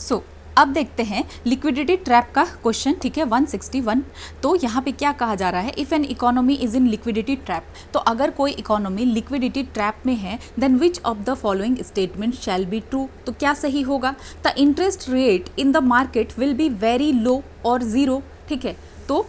सो अब देखते हैं लिक्विडिटी ट्रैप का क्वेश्चन, ठीक है, 161। तो यहाँ पे क्या कहा जा रहा है, if an economy is in liquidity trap, तो अगर कोई इकोनॉमी लिक्विडिटी ट्रैप में है then which of the following statement shall be true, तो क्या सही होगा, the interest rate in the market will be very low और ज़ीरो, ठीक है। तो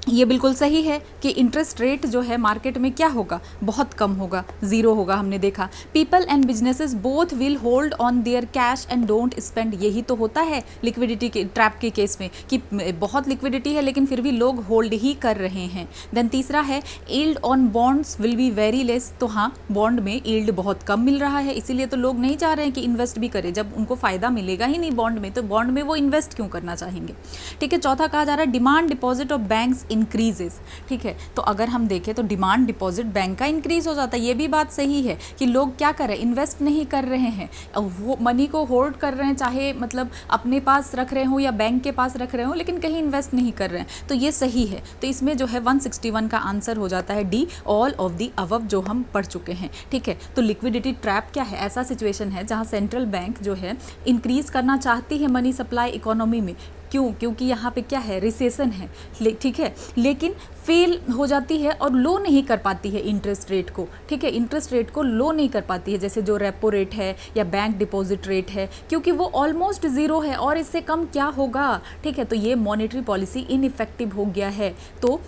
ये बिल्कुल सही है कि इंटरेस्ट रेट जो है मार्केट में क्या होगा, बहुत कम होगा, ज़ीरो होगा, हमने देखा। People and businesses both will hold on their cash and don't spend, यही तो होता है लिक्विडिटी के ट्रैप के केस में कि बहुत लिक्विडिटी है लेकिन फिर भी लोग होल्ड ही कर रहे हैं। देन तीसरा है yield on bonds will be very less, तो हाँ बॉन्ड में यील्ड बहुत कम मिल रहा है, इसीलिए तो लोग नहीं चाह रहे हैं कि इन्वेस्ट भी करें, जब उनको फ़ायदा मिलेगा ही नहीं बॉन्ड में तो बॉन्ड में वो इन्वेस्ट क्यों करना चाहेंगे, ठीक है। चौथा कहा जा रहा है demand deposit of banks increases, ठीक है। तो अगर हम देखें तो डिमांड डिपॉजिट बैंक का इंक्रीज हो जाता है, ये भी बात सही है कि लोग क्या कर रहे हैं, इन्वेस्ट नहीं कर रहे हैं, वो मनी को होल्ड कर रहे हैं, चाहे मतलब अपने पास रख रहे हो या बैंक के पास रख रहे हो, लेकिन कहीं इन्वेस्ट नहीं कर रहे हैं, तो ये सही है। तो इसमें जो है 161 का आंसर हो जाता है D, all of the above, जो हम पढ़ चुके हैं, ठीक है। तो लिक्विडिटी ट्रैप क्या है, ऐसा सिचुएशन है जहाँ सेंट्रल बैंक जो है इंक्रीज करना चाहती है मनी सप्लाई इकोनॉमी में, क्यों, क्योंकि यहाँ पे क्या है, रिसेशन है, ठीक है, लेकिन फेल हो जाती है और लो नहीं कर पाती है इंटरेस्ट रेट को, ठीक है, इंटरेस्ट रेट को लो नहीं कर पाती है, जैसे जो रेपो रेट है या बैंक डिपॉजिट रेट है, क्योंकि वो ऑलमोस्ट ज़ीरो है और इससे कम क्या होगा, ठीक है। तो ये मॉनेटरी पॉलिसी इनइफेक्टिव हो गया है, तो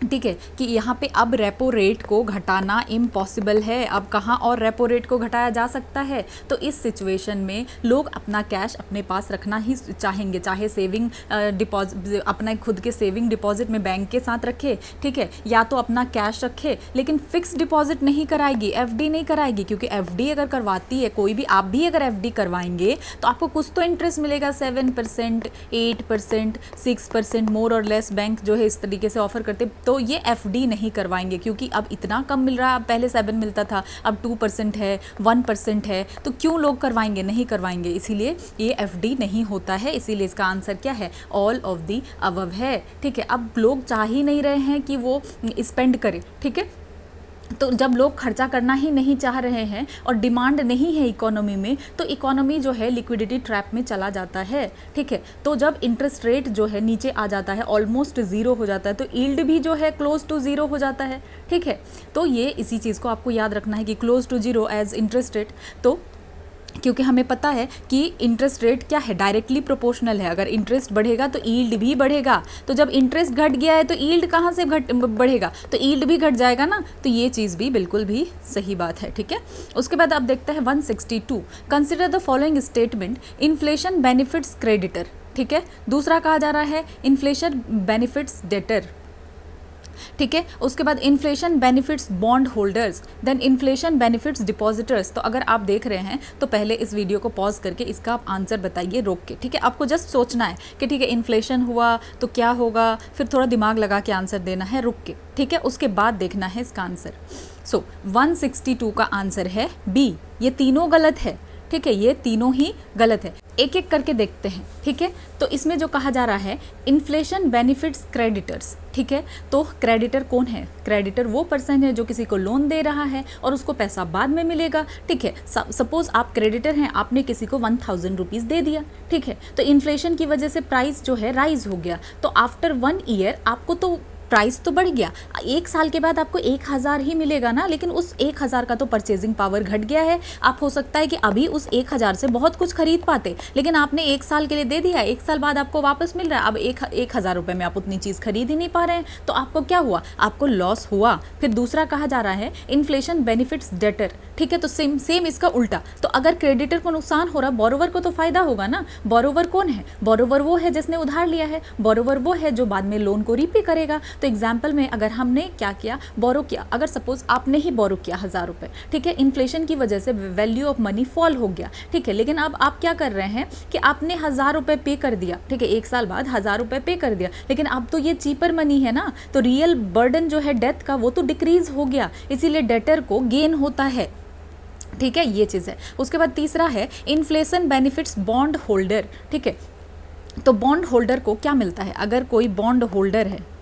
ठीक है कि यहाँ पे अब रेपो रेट को घटाना इम्पॉसिबल है, अब कहाँ और रेपो रेट को घटाया जा सकता है, तो इस सिचुएशन में लोग अपना कैश अपने पास रखना ही चाहेंगे, चाहे सेविंग डिपॉजिट अपना खुद के सेविंग डिपॉजिट में बैंक के साथ रखे, ठीक है, या तो अपना कैश रखे, लेकिन फिक्स डिपॉजिट नहीं कराएगी, एफडी नहीं कराएगी, क्योंकि एफडी अगर करवाती है कोई भी, आप भी अगर एफडी करवाएंगे तो आपको कुछ तो इंटरेस्ट मिलेगा, 7%, 8%, 6%, मोर और लेस बैंक जो है इस तरीके से ऑफर करते, तो ये एफडी नहीं करवाएंगे, क्योंकि अब इतना कम मिल रहा है, अब पहले 7 मिलता था, अब 2% है, 1% है, तो क्यों लोग करवाएंगे, नहीं करवाएंगे, इसीलिए ये एफडी नहीं होता है, इसीलिए इसका आंसर क्या है, ऑल ऑफ दी अबव है, ठीक है। अब लोग चाह ही नहीं रहे हैं कि वो स्पेंड करें, ठीक है, तो जब लोग खर्चा करना ही नहीं चाह रहे हैं और डिमांड नहीं है इकोनॉमी में, तो इकोनॉमी जो है लिक्विडिटी ट्रैप में चला जाता है, ठीक है। तो जब इंटरेस्ट रेट जो है नीचे आ जाता है, ऑलमोस्ट ज़ीरो हो जाता है, तो यील्ड भी जो है क्लोज टू ज़ीरो हो जाता है, ठीक है। तो ये इसी चीज़ को आपको याद रखना है कि close to zero as interest rate, तो क्योंकि हमें पता है कि इंटरेस्ट रेट क्या है, डायरेक्टली प्रोपोर्शनल है, अगर इंटरेस्ट बढ़ेगा तो यील्ड भी बढ़ेगा, तो जब इंटरेस्ट घट गया है तो यील्ड कहाँ से बढ़ेगा, तो यील्ड भी घट जाएगा ना, तो ये चीज़ भी बिल्कुल भी सही बात है, ठीक है। उसके बाद आप देखते हैं 162, consider the following statement, inflation benefits creditor, ठीक है। दूसरा कहा जा रहा है इन्फ्लेशन बेनिफिट्स डेटर, ठीक है। उसके बाद inflation benefits bond holders, then inflation benefits depositors. तो अगर आप देख रहे हैं तो पहले इस वीडियो को पॉज करके इसका आप आंसर बताइए रोक के, ठीक है। आपको जस्ट सोचना है कि ठीक है इन्फ्लेशन हुआ तो क्या होगा, फिर थोड़ा दिमाग लगा के आंसर देना है रुक के, ठीक है, उसके बाद देखना है इसका आंसर। सो 162 का आंसर है बी, ये तीनों गलत है, ठीक है, ये तीनों ही गलत है, एक एक करके देखते हैं, ठीक है। तो इसमें जो कहा जा रहा है इन्फ्लेशन बेनिफिट्स क्रेडिटर्स, ठीक है, तो क्रेडिटर कौन है, क्रेडिटर वो पर्सन है जो किसी को लोन दे रहा है और उसको पैसा बाद में मिलेगा, ठीक है। सपोज आप क्रेडिटर हैं, आपने किसी को 1000 रुपीज़ दे दिया, ठीक है, तो इन्फ्लेशन की वजह से प्राइस जो है राइज हो गया, तो आफ्टर 1 ईयर आपको तो प्राइस तो बढ़ गया, 1 साल के बाद आपको 1000 ही मिलेगा ना, लेकिन उस 1000 का तो परचेजिंग पावर घट गया है। आप हो सकता है कि अभी उस 1000 से बहुत कुछ खरीद पाते, लेकिन आपने 1 साल के लिए दे दिया, 1 साल बाद आपको वापस मिल रहा है, अब 1000 रुपये में आप उतनी चीज़ खरीद ही नहीं पा रहे हैं, तो आपको क्या हुआ, आपको लॉस हुआ। फिर दूसरा कहा जा रहा है इन्फ्लेशन बेनिफिट्स डेटर, ठीक है, तो सेम इसका उल्टा, तो अगर क्रेडिटर को नुकसान हो रहा, बोरोवर को तो फायदा होगा ना। बोरोवर कौन है, बोरोवर वो है जिसने उधार लिया है, बोरोवर वो है जो बाद में लोन को रीपे करेगा। तो एग्जाम्पल में अगर हमने क्या किया, बोरो किया, अगर सपोज आपने ही बोरो किया 1000 रुपये, ठीक है, इन्फ्लेशन की वजह से वैल्यू ऑफ मनी फॉल हो गया, ठीक है, लेकिन अब आप क्या कर रहे हैं कि आपने 1000 रुपये पे कर दिया, ठीक है, 1 साल बाद 1000 रुपये पे कर दिया, लेकिन अब तो ये चीपर मनी है ना, तो रियल बर्डन जो है डेथ का वो तो डिक्रीज हो गया, इसीलिए डेटर को गेन होता है, ठीक है, ये चीज़ है। उसके बाद तीसरा है इन्फ्लेशन बेनिफिट्स बॉन्ड होल्डर, ठीक है, तो बॉन्ड होल्डर को क्या मिलता है, अगर कोई बॉन्ड होल्डर है,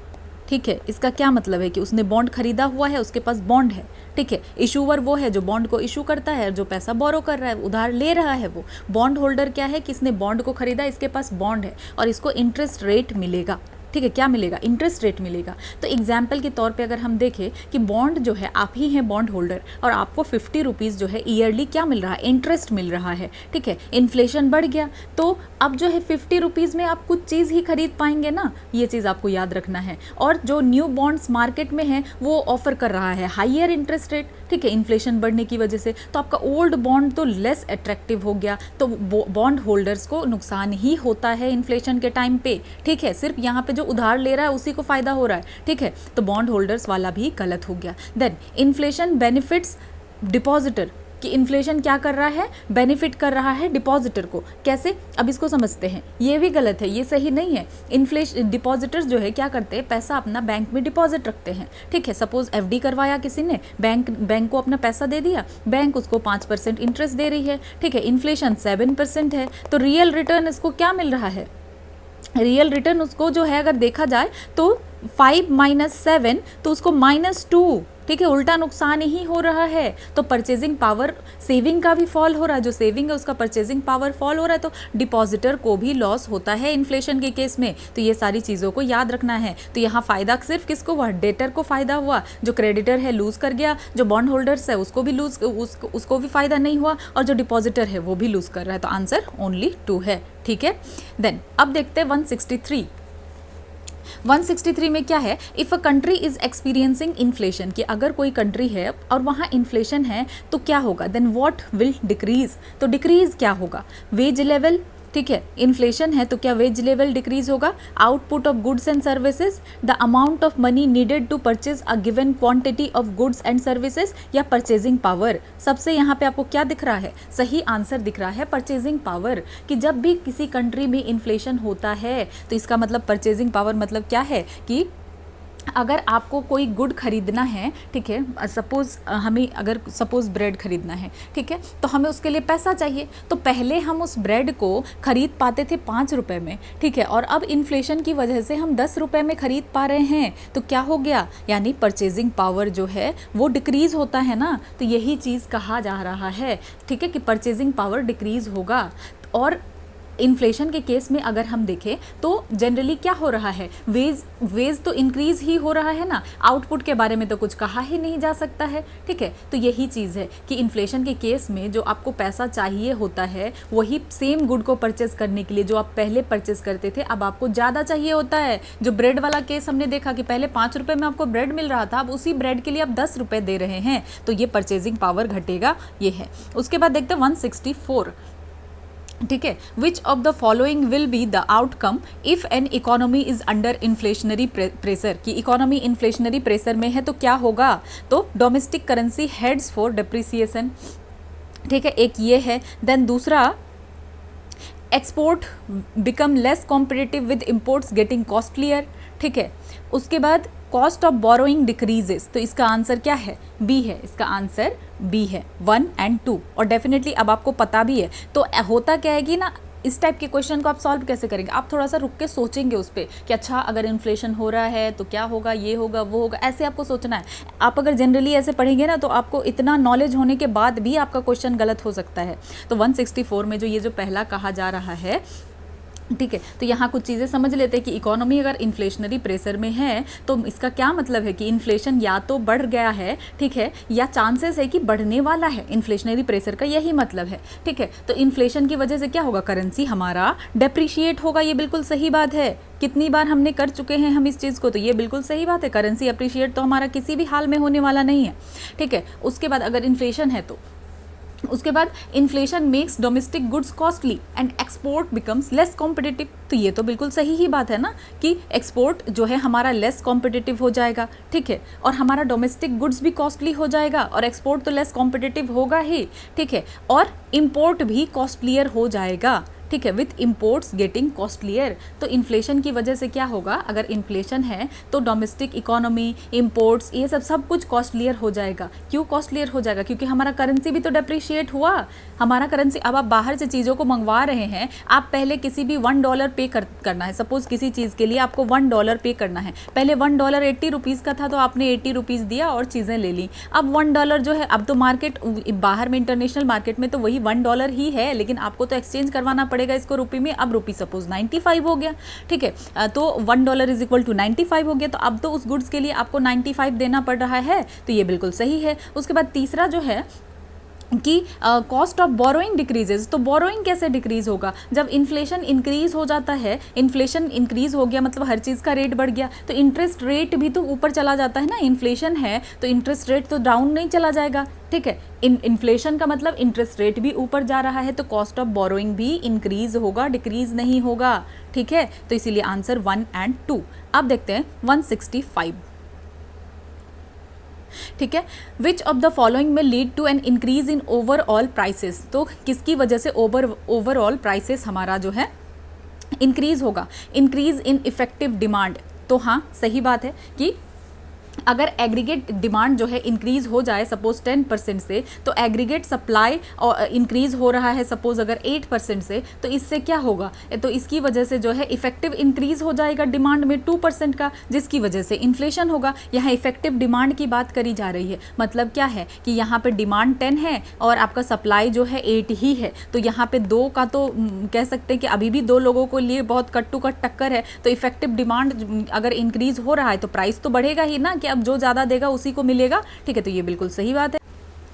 ठीक है, इसका क्या मतलब है कि उसने बॉन्ड खरीदा हुआ है, उसके पास बॉन्ड है, ठीक है। इशूवर वो है जो बॉन्ड को इशू करता है, जो पैसा बोरो कर रहा है, उधार ले रहा है वो। बॉन्ड होल्डर क्या है कि इसने बॉन्ड को खरीदा, इसके पास बॉन्ड है और इसको इंटरेस्ट रेट मिलेगा, ठीक है। क्या मिलेगा? इंटरेस्ट रेट मिलेगा। तो एग्जाम्पल के तौर पे अगर हम देखें कि बॉन्ड जो है, आप ही हैं बॉन्ड होल्डर और आपको 50 रुपीज़ जो है ईयरली क्या मिल रहा है? इंटरेस्ट मिल रहा है, ठीक है। इन्फ्लेशन बढ़ गया तो अब जो है 50 रुपीज़ में आप कुछ चीज़ ही खरीद पाएंगे ना, ये चीज़ आपको याद रखना है। और जो न्यू बॉन्ड्स मार्केट में है वो ऑफर कर रहा है हाइयर इंटरेस्ट रेट, ठीक है, इन्फ्लेशन बढ़ने की वजह से। तो आपका ओल्ड बॉन्ड तो लेस अट्रैक्टिव हो गया, तो बॉन्ड होल्डर्स को नुकसान ही होता है इन्फ्लेशन के टाइम पे, ठीक है। सिर्फ यहाँ पे जो उधार ले रहा है उसी को फायदा हो रहा है, ठीक है। तो बॉन्ड होल्डर्स वाला भी गलत हो गया। देन इन्फ्लेशन बेनिफिट्स डिपॉजिटर, कि इन्फ्लेशन क्या कर रहा है? बेनिफिट कर रहा है डिपॉजिटर को। कैसे? अब इसको समझते हैं। ये भी गलत है, ये सही नहीं है। इन्फ्लेशन डिपॉजिटर्स जो है क्या करते हैं? पैसा अपना बैंक में डिपॉजिट रखते हैं, ठीक है। सपोज एफडी करवाया किसी ने, बैंक को अपना पैसा दे दिया, बैंक उसको 5% इंटरेस्ट दे रही है, ठीक है। इन्फ्लेशन 7% है, तो रियल रिटर्न इसको क्या मिल रहा है? रियल रिटर्न उसको जो है अगर देखा जाए तो 5 - 7 तो उसको -2, ठीक है, उल्टा नुकसान ही हो रहा है। तो परचेजिंग पावर, सेविंग का भी फॉल हो रहा है, जो सेविंग है उसका परचेजिंग पावर फॉल हो रहा है, तो डिपॉजिटर को भी लॉस होता है इन्फ्लेशन के केस में। तो ये सारी चीज़ों को याद रखना है। तो यहाँ फ़ायदा सिर्फ किसको हुआ? डेटर को फ़ायदा हुआ, जो क्रेडिटर है लूज़ कर गया, जो बॉन्ड होल्डर्स है उसको भी उसको भी फ़ायदा नहीं हुआ, और जो डिपॉजिटर है वो भी लूज़ कर रहा है। तो आंसर ओनली 2 है, ठीक है। देन अब देखते हैं 163 में क्या है? If a country is experiencing inflation, कि अगर कोई कंट्री है और वहाँ इन्फ्लेशन है तो क्या होगा? देन व्हाट विल डिक्रीज, तो डिक्रीज क्या होगा? वेज लेवल, ठीक है। इन्फ्लेशन है तो क्या वेज लेवल डिक्रीज होगा? Output of goods and services, the amount of money needed to purchase a given quantity of goods and services, या परचेजिंग पावर। सबसे यहाँ पे आपको क्या दिख रहा है? सही आंसर दिख रहा है परचेजिंग पावर, कि जब भी किसी कंट्री में इन्फ्लेशन होता है तो इसका मतलब परचेजिंग पावर मतलब क्या है कि अगर आपको कोई गुड खरीदना है, ठीक है, सपोज़ हमें अगर सपोज़ ब्रेड खरीदना है, ठीक है, तो हमें उसके लिए पैसा चाहिए। तो पहले हम उस ब्रेड को खरीद पाते थे 5 रुपये में, ठीक है, और अब इन्फ्लेशन की वजह से हम 10 रुपये में खरीद पा रहे हैं। तो क्या हो गया? यानी परचेजिंग पावर जो है वो डिक्रीज़ होता है ना। तो यही चीज़ कहा जा रहा है, ठीक है, कि परचेजिंग पावर डिक्रीज़ होगा। और इन्फ्लेशन के केस में अगर हम देखें तो जनरली क्या हो रहा है? वेज तो इंक्रीज ही हो रहा है ना, आउटपुट के बारे में तो कुछ कहा ही नहीं जा सकता है, ठीक है। तो यही चीज़ है कि इन्फ्लेशन के केस में जो आपको पैसा चाहिए होता है वही सेम गुड को परचेस करने के लिए जो आप पहले परचेस करते थे अब आपको ज़्यादा चाहिए होता है। जो ब्रेड वाला केस हमने देखा कि पहले 5 रुपये में आपको ब्रेड मिल रहा था, अब उसी ब्रेड के लिए आप 10 रुपये दे रहे हैं, तो ये परचेजिंग पावर घटेगा, ये है। उसके बाद देखते हैं 164, ठीक है। Which of the following will be the outcome if N economy is under inflationary pressure, कि इकोनॉमी इन्फ्लेशनरी प्रेशर में है तो क्या होगा? तो domestic currency heads for depreciation, ठीक है, एक ये है। देन दूसरा, export become less competitive with imports getting costlier, ठीक है। उसके बाद कॉस्ट ऑफ बोरोइंग डिक्रीजेस, तो इसका आंसर क्या है? बी है, इसका आंसर बी है, 1 और 2। और डेफिनेटली अब आपको पता भी है। तो होता क्या है कि ना, इस टाइप के क्वेश्चन को आप सॉल्व कैसे करेंगे? आप थोड़ा सा रुक के सोचेंगे उस पर कि अच्छा अगर इन्फ्लेशन हो रहा है तो क्या होगा, ये होगा वो होगा, ऐसे आपको सोचना है। आप अगर जनरली ऐसे पढ़ेंगे ना तो आपको इतना नॉलेज होने के बाद भी आपका क्वेश्चन गलत हो सकता है। तो 164 में जो ये जो पहला कहा जा रहा है, ठीक है, तो यहाँ कुछ चीज़ें समझ लेते हैं कि इकोनॉमी अगर इन्फ्लेशनरी प्रेशर में है तो इसका क्या मतलब है कि इन्फ्लेशन या तो बढ़ गया है, ठीक है, या चांसेस है कि बढ़ने वाला है। इन्फ्लेशनरी प्रेशर का यही मतलब है, ठीक है। तो इन्फ्लेशन की वजह से क्या होगा? करेंसी हमारा डेप्रिशिएट होगा, ये बिल्कुल सही बात है। कितनी बार हमने कर चुके हैं हम इस चीज़ को, तो ये बिल्कुल सही बात है। करेंसी अप्रिशिएट तो हमारा किसी भी हाल में होने वाला नहीं है, ठीक है। उसके बाद अगर इन्फ्लेशन है तो उसके बाद inflation makes domestic goods costly and export becomes less competitive, तो ये तो बिल्कुल सही ही बात है ना कि एक्सपोर्ट जो है हमारा लेस कॉम्पिटिटिव हो जाएगा, ठीक है, और हमारा डोमेस्टिक गुड्स भी कॉस्टली हो जाएगा और एक्सपोर्ट तो लेस कॉम्पिटिटिव होगा ही, ठीक है, और इम्पोर्ट भी कॉस्टलियर हो जाएगा, ठीक है, विथ इम्पोर्ट्स गेटिंग कॉस्टलियर। तो इन्फ्लेशन की वजह से क्या होगा, अगर इन्फ्लेशन है तो डोमेस्टिक इकोनॉमी, इम्पोर्ट्स, ये सब कुछ कॉस्टलियर हो जाएगा। क्यों कॉस्टलियर हो जाएगा, क्योंकि हमारा करेंसी भी तो डेप्रिशिएट हुआ। हमारा करेंसी, अब आप बाहर से चीज़ों को मंगवा रहे हैं, आप पहले किसी भी $1 पे करना है, सपोज किसी चीज़ के लिए आपको $1 पे करना है, पहले $1 80 रुपीज़ का था तो आपने 80 रुपीज़ दिया और चीज़ें ले ली। अब $1 जो है, अब तो मार्केट बाहर में, इंटरनेशनल मार्केट में तो वही $1 ही है, लेकिन आपको तो एक्सचेंज करवाना पड़ेगा इसको रुपये में। अब रुपी सपोज 95 हो गया, ठीक है, तो $1 इज इक्वल टू 95 हो गया, तो अब तो उस गुड्स के लिए आपको 95 देना पड़ रहा है, तो ये बिल्कुल सही है। उसके बाद तीसरा जो है कि कॉस्ट ऑफ बोरोइंग डिक्रीजेज। तो बोरोइंग कैसे डिक्रीज होगा, जब इन्फ्लेशन इंक्रीज हो जाता है, इन्फ्लेशन इंक्रीज हो गया मतलब हर चीज़ का रेट बढ़ गया, तो इंटरेस्ट रेट भी तो ऊपर चला जाता है ना। इन्फ्लेशन है तो इंटरेस्ट रेट तो डाउन नहीं चला जाएगा, ठीक है। इन्फ्लेशन का मतलब इंटरेस्ट रेट भी ऊपर जा रहा है, तो कॉस्ट ऑफ बोरोइंग भी इंक्रीज होगा, डिक्रीज नहीं होगा, ठीक है। तो इसीलिए आंसर 1 और 2। अब देखते हैं 165, ठीक है। Which of the following may lead to an increase in overall prices. तो किसकी वजह से ओवरऑल प्राइसेस हमारा जो है इंक्रीज होगा, इंक्रीज इन इफेक्टिव डिमांड। तो हाँ, सही बात है कि अगर एग्रीगेट डिमांड जो है इंक्रीज हो जाए सपोज 10% से, तो एग्रीगेट सप्लाई इंक्रीज हो रहा है सपोज अगर 8% से, तो इससे क्या होगा, तो इसकी वजह से जो है इफेक्टिव इंक्रीज हो जाएगा डिमांड में 2% का, जिसकी वजह से इन्फ्लेशन होगा। यहाँ इफेक्टिव डिमांड की बात करी जा रही है, मतलब क्या है कि यहाँ पे डिमांड 10 है और आपका सप्लाई जो है 8 ही है, तो यहाँ पे 2 का तो कह सकते हैं कि अभी भी 2 लोगों को लिए बहुत कट टू कट टक्कर है। तो इफेक्टिव डिमांड अगर इंक्रीज हो रहा है तो प्राइस तो बढ़ेगा ही ना, कि अब जो ज़्यादा देगा उसी को मिलेगा, ठीक है। तो ये बिल्कुल सही बात है।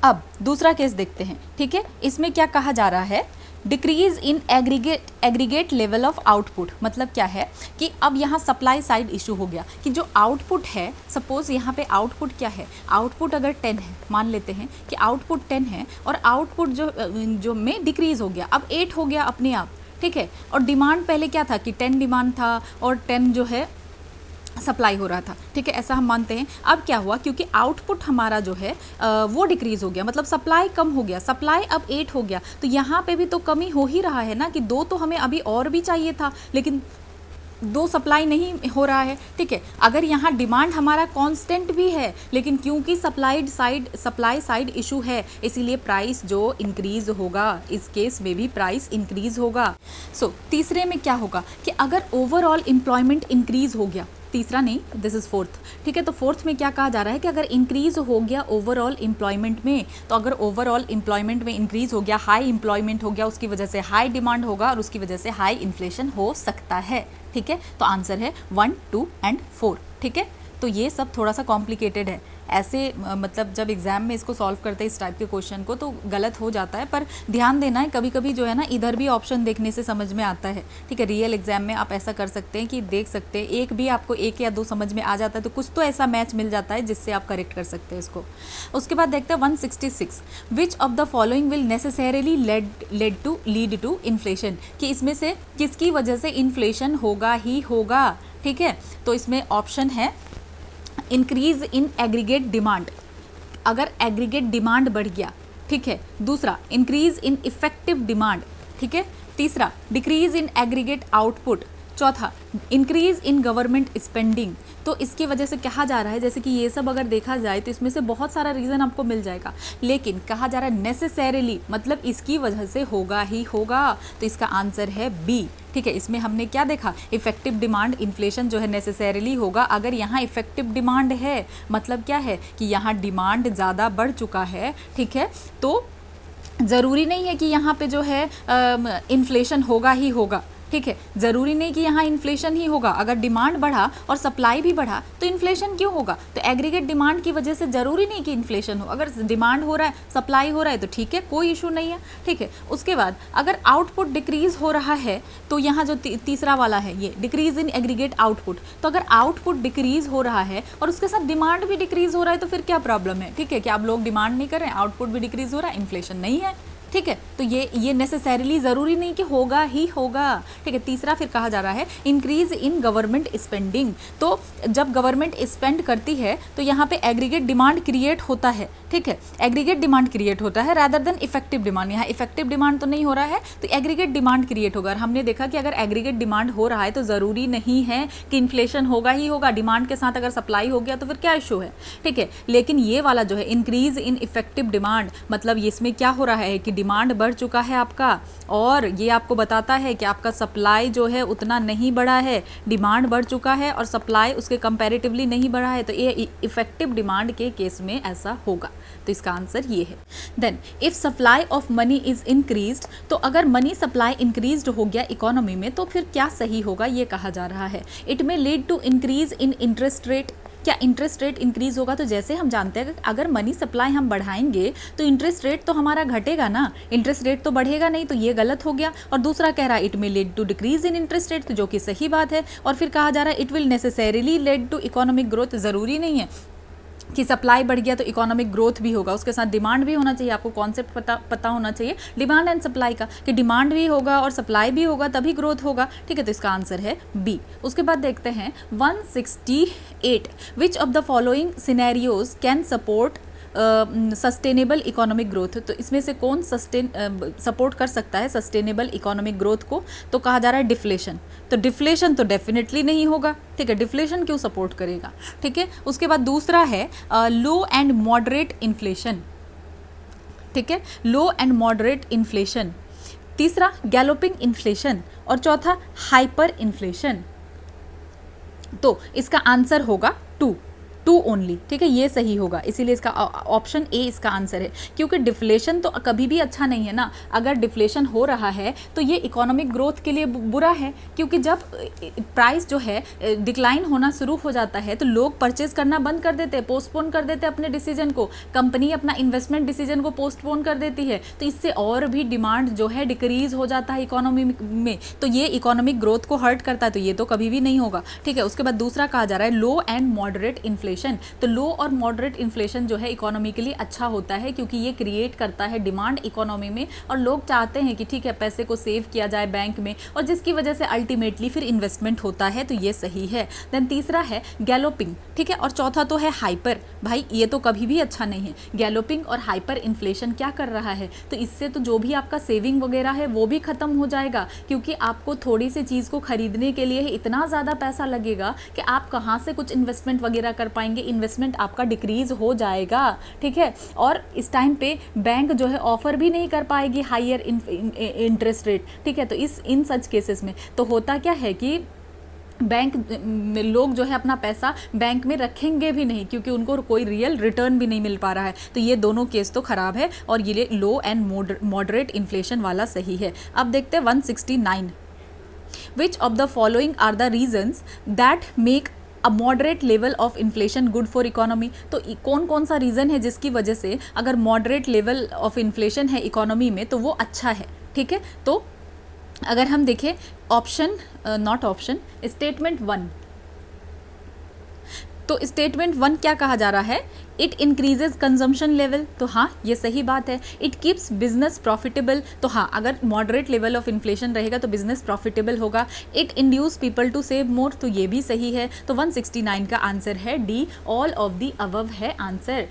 अब दूसरा केस देखते हैं, ठीक है। इसमें क्या कहा जा रहा है, decrease in aggregate level of output. मतलब क्या है कि अब यहाँ सप्लाई साइड इशू हो गया कि जो आउटपुट है, सपोज यहाँ पे आउटपुट क्या है, आउटपुट अगर 10 है, मान लेते हैं कि आउटपुट 10 है और आउटपुट जो में डिक्रीज हो गया, अब 8 हो गया अपने आप, ठीक है। और डिमांड पहले क्या था कि 10 डिमांड था और 10 जो है सप्लाई हो रहा था, ठीक है, ऐसा हम मानते हैं। अब क्या हुआ, क्योंकि आउटपुट हमारा जो है वो डिक्रीज हो गया, मतलब सप्लाई कम हो गया, सप्लाई अब 8 हो गया, तो यहाँ पे भी तो कमी हो ही रहा है ना, कि 2 तो हमें अभी और भी चाहिए था, लेकिन 2 सप्लाई नहीं हो रहा है, ठीक है। अगर यहाँ डिमांड हमारा कांस्टेंट भी है, लेकिन क्योंकि सप्लाई साइड इशू है, इसीलिए प्राइस जो इंक्रीज होगा, इस केस में भी प्राइस इंक्रीज होगा। सो तीसरे में क्या होगा कि अगर ओवरऑल एम्प्लॉयमेंट इंक्रीज हो गया, तीसरा नहीं, दिस इज फोर्थ, ठीक है। तो फोर्थ में क्या कहा जा रहा है कि अगर इंक्रीज हो गया ओवरऑल एम्प्लॉयमेंट में, तो अगर ओवरऑल एम्प्लॉयमेंट में इंक्रीज हो गया, हाई एम्प्लॉयमेंट हो गया, उसकी वजह से हाई डिमांड होगा और उसकी वजह से हाई इन्फ्लेशन हो सकता है, ठीक है। तो आंसर है 1, 2 और 4, ठीक है। तो ये सब थोड़ा सा कॉम्प्लिकेटेड है, ऐसे मतलब जब एग्जाम में इसको सॉल्व करते हैं इस टाइप के क्वेश्चन को तो गलत हो जाता है, पर ध्यान देना है, कभी कभी जो है ना इधर भी ऑप्शन देखने से समझ में आता है, ठीक है। रियल एग्जाम में आप ऐसा कर सकते हैं कि देख सकते हैं, एक भी आपको 1 या 2 समझ में आ जाता है तो कुछ तो ऐसा मैच मिल जाता है जिससे आप करेक्ट कर सकते हैं इसको। उसके बाद देखते हैं 166, which of the following will necessarily lead to inflation, कि इसमें से किसकी वजह से इन्फ्लेशन होगा ही होगा, ठीक है। तो इसमें ऑप्शन है इंक्रीज इन एग्रीगेट डिमांड, अगर एग्रीगेट डिमांड बढ़ गया, ठीक है। दूसरा इंक्रीज इन इफेक्टिव डिमांड, ठीक है। तीसरा डिक्रीज इन एग्रीगेट आउटपुट। चौथा इंक्रीज इन गवर्नमेंट स्पेंडिंग। तो इसकी वजह से कहा जा रहा है, जैसे कि ये सब अगर देखा जाए तो इसमें से बहुत सारा रीज़न आपको मिल जाएगा, लेकिन कहा जा रहा है नेसेसरीली, मतलब इसकी वजह से होगा ही होगा, तो इसका आंसर है बी, ठीक है। इसमें हमने क्या देखा, इफेक्टिव डिमांड, इन्फ्लेशन जो है नेसेसरीली होगा। अगर यहाँ इफेक्टिव डिमांड है, मतलब क्या है कि यहाँ डिमांड ज़्यादा बढ़ चुका है, ठीक है, तो ज़रूरी नहीं है कि यहाँ पे जो है इन्फ्लेशन होगा ही होगा, ठीक है। ज़रूरी नहीं कि यहाँ इन्फ्लेशन ही होगा, अगर डिमांड बढ़ा और सप्लाई भी बढ़ा तो इन्फ्लेशन क्यों होगा। तो एग्रीगेट डिमांड की वजह से ज़रूरी नहीं कि इन्फ्लेशन हो, अगर डिमांड हो रहा है, सप्लाई हो रहा है तो ठीक है, कोई इशू नहीं है, ठीक है। उसके बाद अगर आउटपुट डिक्रीज हो रहा है, तो यहाँ जो तीसरा वाला है ये डिक्रीज इन एग्रीगेट आउटपुट, तो अगर आउटपुट डिक्रीज हो रहा है और उसके साथ डिमांड भी डिक्रीज हो रहा है तो फिर क्या प्रॉब्लम है, ठीक है। कि आप लोग डिमांड नहीं कर रहे हैं, आउटपुट भी डिक्रीज हो रहा है, इन्फ्लेशन नहीं है, ठीक है, तो ये नेसेसरीली ज़रूरी नहीं कि होगा ही होगा। ठीक है, तीसरा फिर कहा जा रहा है इंक्रीज इन गवर्नमेंट स्पेंडिंग। तो जब गवर्नमेंट स्पेंड करती है तो यहाँ पे एग्रीगेट डिमांड क्रिएट होता है। ठीक है, एग्रीगेट डिमांड क्रिएट होता है रादर देन इफेक्टिव डिमांड। यहाँ इफेक्टिव डिमांड तो नहीं हो रहा है, तो एग्रीगेट डिमांड क्रिएट होगा। और हमने देखा कि अगर एग्रीगेट डिमांड हो रहा है तो ज़रूरी नहीं है कि इन्फ्लेशन होगा ही होगा। डिमांड के साथ अगर सप्लाई हो गया तो फिर क्या इशू है। ठीक है, लेकिन ये वाला जो है इंक्रीज इन इफेक्टिव डिमांड, मतलब इसमें क्या हो रहा है कि डिमांड बढ़ चुका है आपका, और ये आपको बताता है कि आपका सप्लाई जो है उतना नहीं बढ़ा है, डिमांड बढ़ चुका है और सप्लाई उसके कंपैरेटिवली नहीं बढ़ा है। तो ये इफेक्टिव डिमांड के केस में ऐसा होगा। तो इसका आंसर ये है। Then if supply of money is increased, तो अगर मनी सप्लाई इंक्रीज्ड हो गया इकोनॉमी में तो फिर क्या सही होगा, ये कहा जा रहा है। It may lead to increase in interest rate. क्या इंटरेस्ट रेट इंक्रीज होगा? तो जैसे हम जानते हैं अगर मनी सप्लाई हम बढ़ाएंगे तो इंटरेस्ट रेट तो हमारा घटेगा ना, इंटरेस्ट रेट तो बढ़ेगा नहीं, तो ये गलत हो गया। और दूसरा कह रहा है it may lead to decrease in interest rate, तो जो कि सही बात है। और फिर कहा जा रहा है it will necessarily lead to economic growth. ज़रूरी नहीं है कि सप्लाई बढ़ गया तो इकोनॉमिक ग्रोथ भी होगा, उसके साथ डिमांड भी होना चाहिए। आपको कॉन्सेप्ट पता होना चाहिए डिमांड एंड सप्लाई का, कि डिमांड भी होगा और सप्लाई भी होगा तभी ग्रोथ होगा। ठीक है, तो इसका आंसर है बी। उसके बाद देखते हैं 168, विच of the following scenarios can support sustainable economic growth. तो इसमें से कौन सपोर्ट कर सकता है सस्टेनेबल इकोनॉमिक ग्रोथ को? तो कहा जा रहा है डिफ्लेशन। तो डिफ्लेशन तो डेफिनेटली नहीं होगा। ठीक है, डिफ्लेशन क्यों सपोर्ट करेगा। ठीक है, उसके बाद दूसरा है लो एंड मॉडरेट इन्फ्लेशन। ठीक है, लो एंड मॉडरेट इन्फ्लेशन। तीसरा गैलोपिंग इन्फ्लेशन, और चौथा हाइपर इन्फ्लेशन। तो इसका आंसर होगा टू ओनली। ठीक है, ये सही होगा, इसीलिए इसका ऑप्शन ए इसका आंसर है। क्योंकि डिफ्लेशन तो कभी भी अच्छा नहीं है ना। अगर डिफ्लेशन हो रहा है तो ये इकोनॉमिक ग्रोथ के लिए बुरा है, क्योंकि जब प्राइस जो है डिक्लाइन होना शुरू हो जाता है तो लोग परचेज करना बंद कर देते हैं, पोस्टपोन कर देते हैं अपने डिसीजन को। कंपनी अपना इन्वेस्टमेंट डिसीजन को पोस्टपोन कर देती है, तो इससे और भी डिमांड जो है डिक्रीज हो जाता है इकोनॉमी में, तो ये इकोनॉमिक ग्रोथ को हर्ट करता है। तो ये तो कभी भी नहीं होगा। ठीक है, उसके बाद दूसरा कहा जा रहा है लो एंड मॉडरेट इन्फ्लेशन। तो लो और मॉडरेट इन्फ्लेशन जो है इकोनॉमी के लिए अच्छा होता है, क्योंकि ये क्रिएट करता है डिमांड इकोनॉमी में, और लोग चाहते हैं कि ठीक है पैसे को सेव किया जाए बैंक में, और जिसकी वजह से अल्टीमेटली फिर इन्वेस्टमेंट होता है। तो ये सही है। देन तीसरा है गैलोपिंग। ठीक है, और चौथा तो है हाइपर। भाई ये तो कभी भी अच्छा नहीं है। गैलोपिंग और हाइपर इन्फ्लेशन क्या कर रहा है, तो इससे तो जो भी आपका सेविंग वगैरह है वो भी खत्म हो जाएगा, क्योंकि आपको थोड़ी सी चीज़ को खरीदने के लिए इतना ज़्यादा पैसा लगेगा कि आप कहाँ से कुछ इन्वेस्टमेंट वगैरह कर पाएंगे। इन्वेस्टमेंट आपका डिक्रीज हो जाएगा। ठीक है, और इस टाइम पे बैंक जो है ऑफर भी नहीं कर पाएगी हायर इंटरेस्ट रेट। ठीक है, तो इन सच केसेस में तो होता क्या है कि बैंक में लोग जो है अपना पैसा बैंक में रखेंगे भी नहीं, क्योंकि उनको कोई रियल रिटर्न भी नहीं मिल पा रहा है। तो ये दोनों केस तो खराब है, और ये लो एंड मॉडरेट इन्फ्लेशन वाला सही है। अब देखते हैं 169, which of the following are the reasons that make a moderate level of inflation good for economy. तो कौन कौन सा रीज़न है जिसकी वजह से अगर मॉडरेट लेवल ऑफ इन्फ्लेशन है इकोनॉमी में तो वो अच्छा है। ठीक है, तो अगर हम देखें स्टेटमेंट 1, तो स्टेटमेंट 1 क्या कहा जा रहा है, इट इंक्रीजेज कंजम्पशन लेवल। तो हाँ ये सही बात है। It keeps business profitable. तो हाँ अगर मॉडरेट लेवल ऑफ इन्फ्लेशन रहेगा तो बिजनेस प्रॉफिटेबल होगा। It induce people to save more. तो ये भी सही है। तो 169 का आंसर है D, all of the above है आंसर।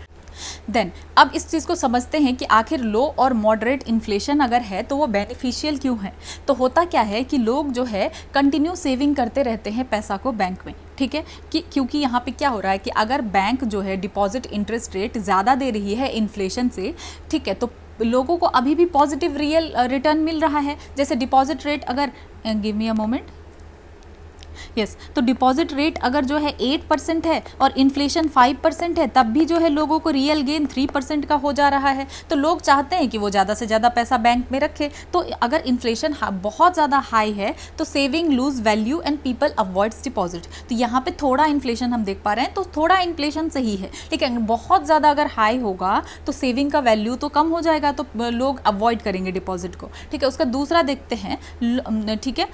देन अब इस चीज़ को समझते हैं कि आखिर लो और मॉडरेट इन्फ्लेशन अगर है तो वो बेनिफिशियल क्यों है। तो होता क्या है कि लोग जो है कंटिन्यू सेविंग करते रहते हैं पैसा को बैंक में। ठीक है, कि क्योंकि यहाँ पे क्या हो रहा है कि अगर बैंक जो है डिपॉजिट इंटरेस्ट रेट ज़्यादा दे रही है इन्फ्लेशन से, ठीक है, तो लोगों को अभी भी पॉजिटिव रियल रिटर्न मिल रहा है। जैसे डिपॉजिट रेट अगर give me a moment, yes, तो डिपॉजिट रेट अगर जो है 8% है और इन्फ्लेशन 5% है, तब भी जो है लोगों को रियल गेन 3% का हो जा रहा है। तो लोग चाहते हैं कि वो ज़्यादा से ज़्यादा पैसा बैंक में रखे। तो अगर इन्फ्लेशन बहुत ज़्यादा हाई है तो saving lose value and people avoids deposit. तो यहाँ पे थोड़ा इन्फ्लेशन हम देख पा रहे हैं, तो थोड़ा इन्फ्लेशन सही है। लेकिन बहुत ज़्यादा अगर हाई होगा तो सेविंग का वैल्यू तो कम हो जाएगा, तो लोग अवॉइड करेंगे डिपॉजिट को। ठीक है, उसका दूसरा देखते हैं, ठीक है,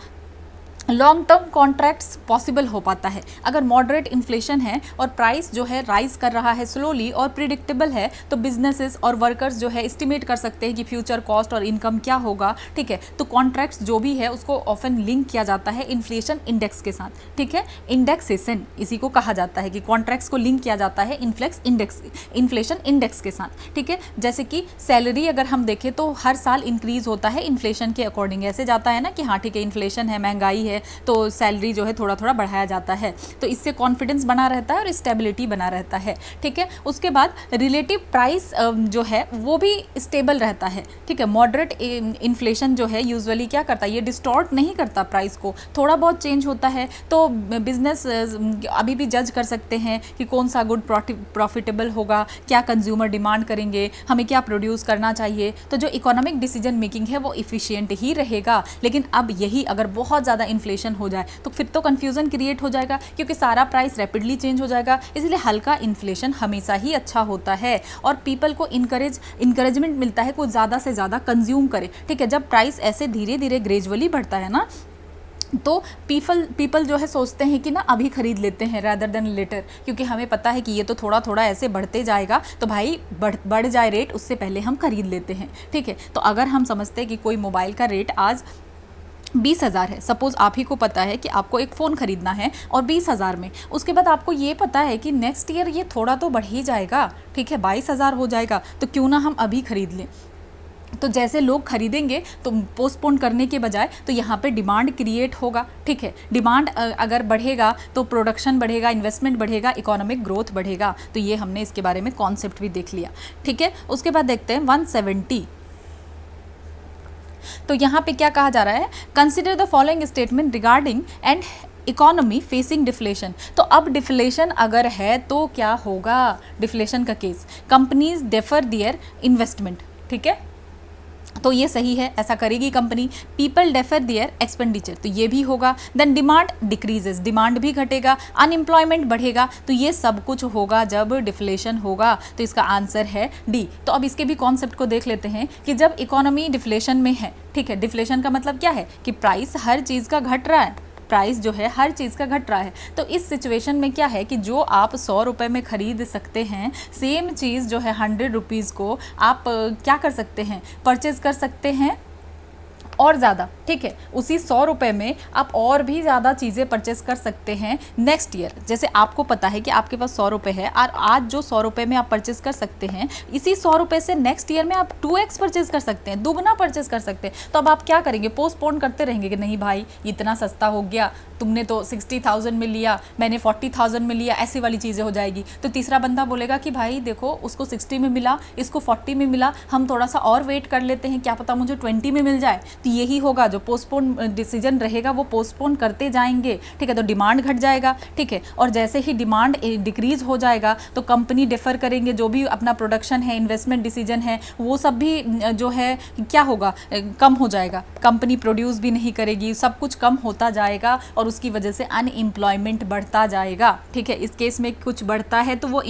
लॉन्ग टर्म कॉन्ट्रैक्ट्स पॉसिबल हो पाता है। अगर मॉडरेट इन्फ्लेशन है और प्राइस जो है राइज कर रहा है स्लोली और प्रिडिक्टेबल है, तो बिजनेसेस और वर्कर्स जो है एस्टिमेट कर सकते हैं कि फ्यूचर कॉस्ट और इनकम क्या होगा, ठीक है। तो कॉन्ट्रैक्ट्स जो भी है उसको ऑफन लिंक किया जाता है इन्फ्लेशन इंडेक्स के साथ, ठीक है। इंडेक्सेशन इसी को कहा जाता है कि कॉन्ट्रैक्ट्स को लिंक किया जाता है इन्फ्लेशन इंडेक्स के साथ, ठीक है। जैसे कि सैलरी अगर हम देखें तो हर साल इंक्रीज होता है इन्फ्लेशन के अकॉर्डिंग। ऐसे जाता है ना कि हाँ ठीक है, इन्फ्लेशन है, महंगाई है, तो सैलरी जो है थोड़ा थोड़ा बढ़ाया जाता है, तो इससे कॉन्फिडेंस बना रहता है और स्टेबिलिटी बना रहता है, ठीक है। उसके बाद रिलेटिव प्राइस जो है वो भी स्टेबल रहता है, ठीक है। मॉडरेट इन्फ्लेशन जो है यूजुअली क्या करता है, ये डिस्टॉर्ट नहीं करता प्राइस को, थोड़ा बहुत चेंज होता है तो बिजनेस अभी भी जज कर सकते हैं कि कौन सा गुड प्रॉफिटेबल होगा, क्या कंज्यूमर डिमांड करेंगे, हमें क्या प्रोड्यूस करना चाहिए। तो जो इकोनॉमिक डिसीजन मेकिंग है वो इफिशियंट ही रहेगा। लेकिन अब यही अगर बहुत ज़्यादा इन्फ्लेशन हो जाए तो फिर तो कन्फ्यूजन क्रिएट हो जाएगा, क्योंकि सारा प्राइस रैपिडली चेंज हो जाएगा। इसलिए हल्का इन्फ्लेशन हमेशा ही अच्छा होता है और पीपल को इंकरेजमेंट मिलता है कुछ ज़्यादा से ज़्यादा कंज्यूम करे, ठीक है। जब प्राइस ऐसे धीरे धीरे ग्रेजुअली बढ़ता है ना, तो पीपल जो है सोचते हैं कि ना अभी खरीद लेते हैं रैदर देन लेटर, क्योंकि हमें पता है कि ये तो थोड़ा थोड़ा ऐसे बढ़ते जाएगा, तो भाई बढ़ जाए रेट उससे पहले हम खरीद लेते हैं, ठीक है। तो अगर हम समझते हैं कि कोई मोबाइल का रेट आज 20,000 है, सपोज आप ही को पता है कि आपको एक फ़ोन खरीदना है और 20,000 में, उसके बाद आपको ये पता है कि नेक्स्ट ईयर ये थोड़ा तो बढ़ ही जाएगा, ठीक है, 22,000 हो जाएगा, तो क्यों ना हम अभी खरीद लें। तो जैसे लोग खरीदेंगे तो पोस्टपोन करने के बजाय तो यहाँ पे डिमांड क्रिएट होगा, ठीक है। डिमांड अगर बढ़ेगा तो प्रोडक्शन बढ़ेगा, इन्वेस्टमेंट बढ़ेगा, इकोनॉमिक ग्रोथ बढ़ेगा। तो ये हमने इसके बारे में कॉन्सेप्ट भी देख लिया, ठीक है। उसके बाद देखते हैं 170। तो यहाँ पे क्या कहा जा रहा है, consider the following statement regarding and economy facing deflation. तो अब डिफ्लेशन अगर है तो क्या होगा, डिफ्लेशन का case, companies defer their investment, ठीक है, तो ये सही है, ऐसा करेगी company. People defer there expenditure, तो ये भी होगा। देन डिमांड डिक्रीजेस, डिमांड भी घटेगा, अनएम्प्लॉयमेंट बढ़ेगा, तो ये सब कुछ होगा जब डिफ्लेशन होगा। तो इसका आंसर है डी। तो अब इसके भी कॉन्सेप्ट को देख लेते हैं कि जब इकोनॉमी डिफ्लेशन में है, ठीक है, डिफ्लेशन का मतलब क्या है कि प्राइस हर चीज़ का घट रहा है, प्राइस जो है हर चीज़ का घट रहा है। तो इस सिचुएशन में क्या है कि जो आप 100 रुपये में ख़रीद सकते हैं, सेम चीज़ जो है 100 रुपीज़ को आप क्या कर सकते हैं, परचेज़ कर सकते हैं और ज़्यादा, ठीक है। उसी 100 रुपये में आप और भी ज़्यादा चीज़ें परचेस कर सकते हैं नेक्स्ट ईयर। जैसे आपको पता है कि आपके पास 100 रुपये है और आज जो 100 रुपये में आप परचेस कर सकते हैं, इसी 100 रुपये से नेक्स्ट ईयर में आप 2x परचेस कर सकते हैं, दुगना परचेस कर सकते हैं। तो अब आप क्या करेंगे, पोस्टपोन करते रहेंगे कि नहीं भाई इतना सस्ता हो गया, तुमने तो 60,000 में लिया, मैंने 40,000 में लिया, ऐसी वाली चीज़ें हो जाएगी। तो तीसरा बंदा बोलेगा कि भाई देखो उसको 60 में मिला, इसको 40 में मिला, हम थोड़ा सा और वेट कर लेते हैं, क्या पता मुझे 20 में मिल जाए। तो यही होगा, जो पोस्टपोन डिसीजन रहेगा वो पोस्टपोन करते जाएंगे, ठीक है। तो डिमांड घट जाएगा, ठीक है। और जैसे ही डिमांड डिक्रीज हो जाएगा तो कंपनी डिफर करेंगे, जो भी अपना प्रोडक्शन है, इन्वेस्टमेंट डिसीजन है, वो सब भी जो है क्या होगा, कम हो जाएगा। कंपनी प्रोड्यूस भी नहीं करेगी, सब कुछ कम होता जाएगा और उसकी वजह से अनएम्प्लॉयमेंट बढ़ता जाएगा, ठीक है। इस केस में कुछ बढ़ता है तो वो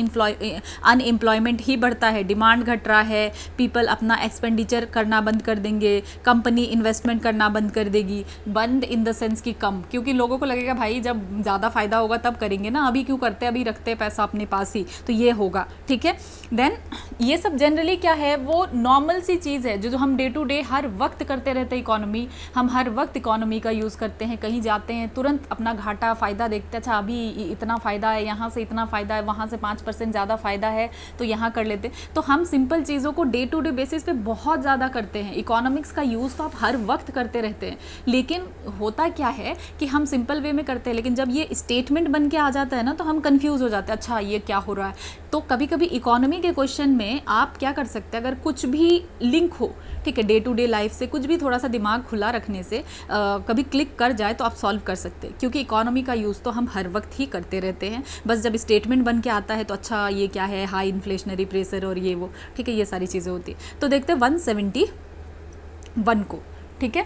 अनएम्प्लॉयमेंट ही बढ़ता है, डिमांड घट रहा है, पीपल अपना एक्सपेंडिचर करना बंद कर देंगे, कंपनी इन्वेस्टमेंट करना बंद कर देगी। बंद इन द सेंस कि कम, क्योंकि लोगों को लगेगा भाई जब ज़्यादा फायदा होगा तब करेंगे ना, अभी क्यों करते, अभी रखते हैं पैसा अपने पास ही, तो ये होगा, ठीक है। देन ये सब जनरली क्या है, वो नॉर्मल सी चीज़ है जो हम डे टू डे हर वक्त करते रहते हैं। इकोनॉमी, हम हर वक्त इकोनॉमी का यूज़ करते हैं, कहीं जाते हैं तुरंत अपना घाटा फ़ायदा देखते हैं, अच्छा अभी इतना फ़ायदा है, यहाँ से इतना फ़ायदा है, वहाँ से 5% ज़्यादा फ़ायदा है तो यहाँ कर लेते हैं। तो हम सिंपल चीज़ों को डे टू डे बेसिस पे बहुत ज़्यादा करते हैं। इकोनॉमिक्स का यूज़ तो आप हर वक्त करते रहते हैं, लेकिन होता क्या है कि हम सिंपल वे में करते हैं, लेकिन जब ये स्टेटमेंट बन के आ जाता है ना तो हम कंफ्यूज हो जाते हैं, अच्छा ये क्या हो रहा है। तो कभी कभी इकोनॉमी के क्वेश्चन में आप क्या कर सकते हैं, अगर कुछ भी लिंक हो, ठीक है, डे टू डे लाइफ से कुछ भी थोड़ा सा दिमाग खुला रखने से कभी क्लिक कर जाए तो आप सॉल्व कर सकते हैं, क्योंकि इकोनॉमी का यूज़ तो हम हर वक्त ही करते रहते हैं। बस जब स्टेटमेंट बन के आता है तो अच्छा ये क्या है, हाई इन्फ्लेशनरी प्रेशर और ये वो, ठीक है, ये सारी चीज़ें होती है। तो देखते हैं 171 को, ठीक है।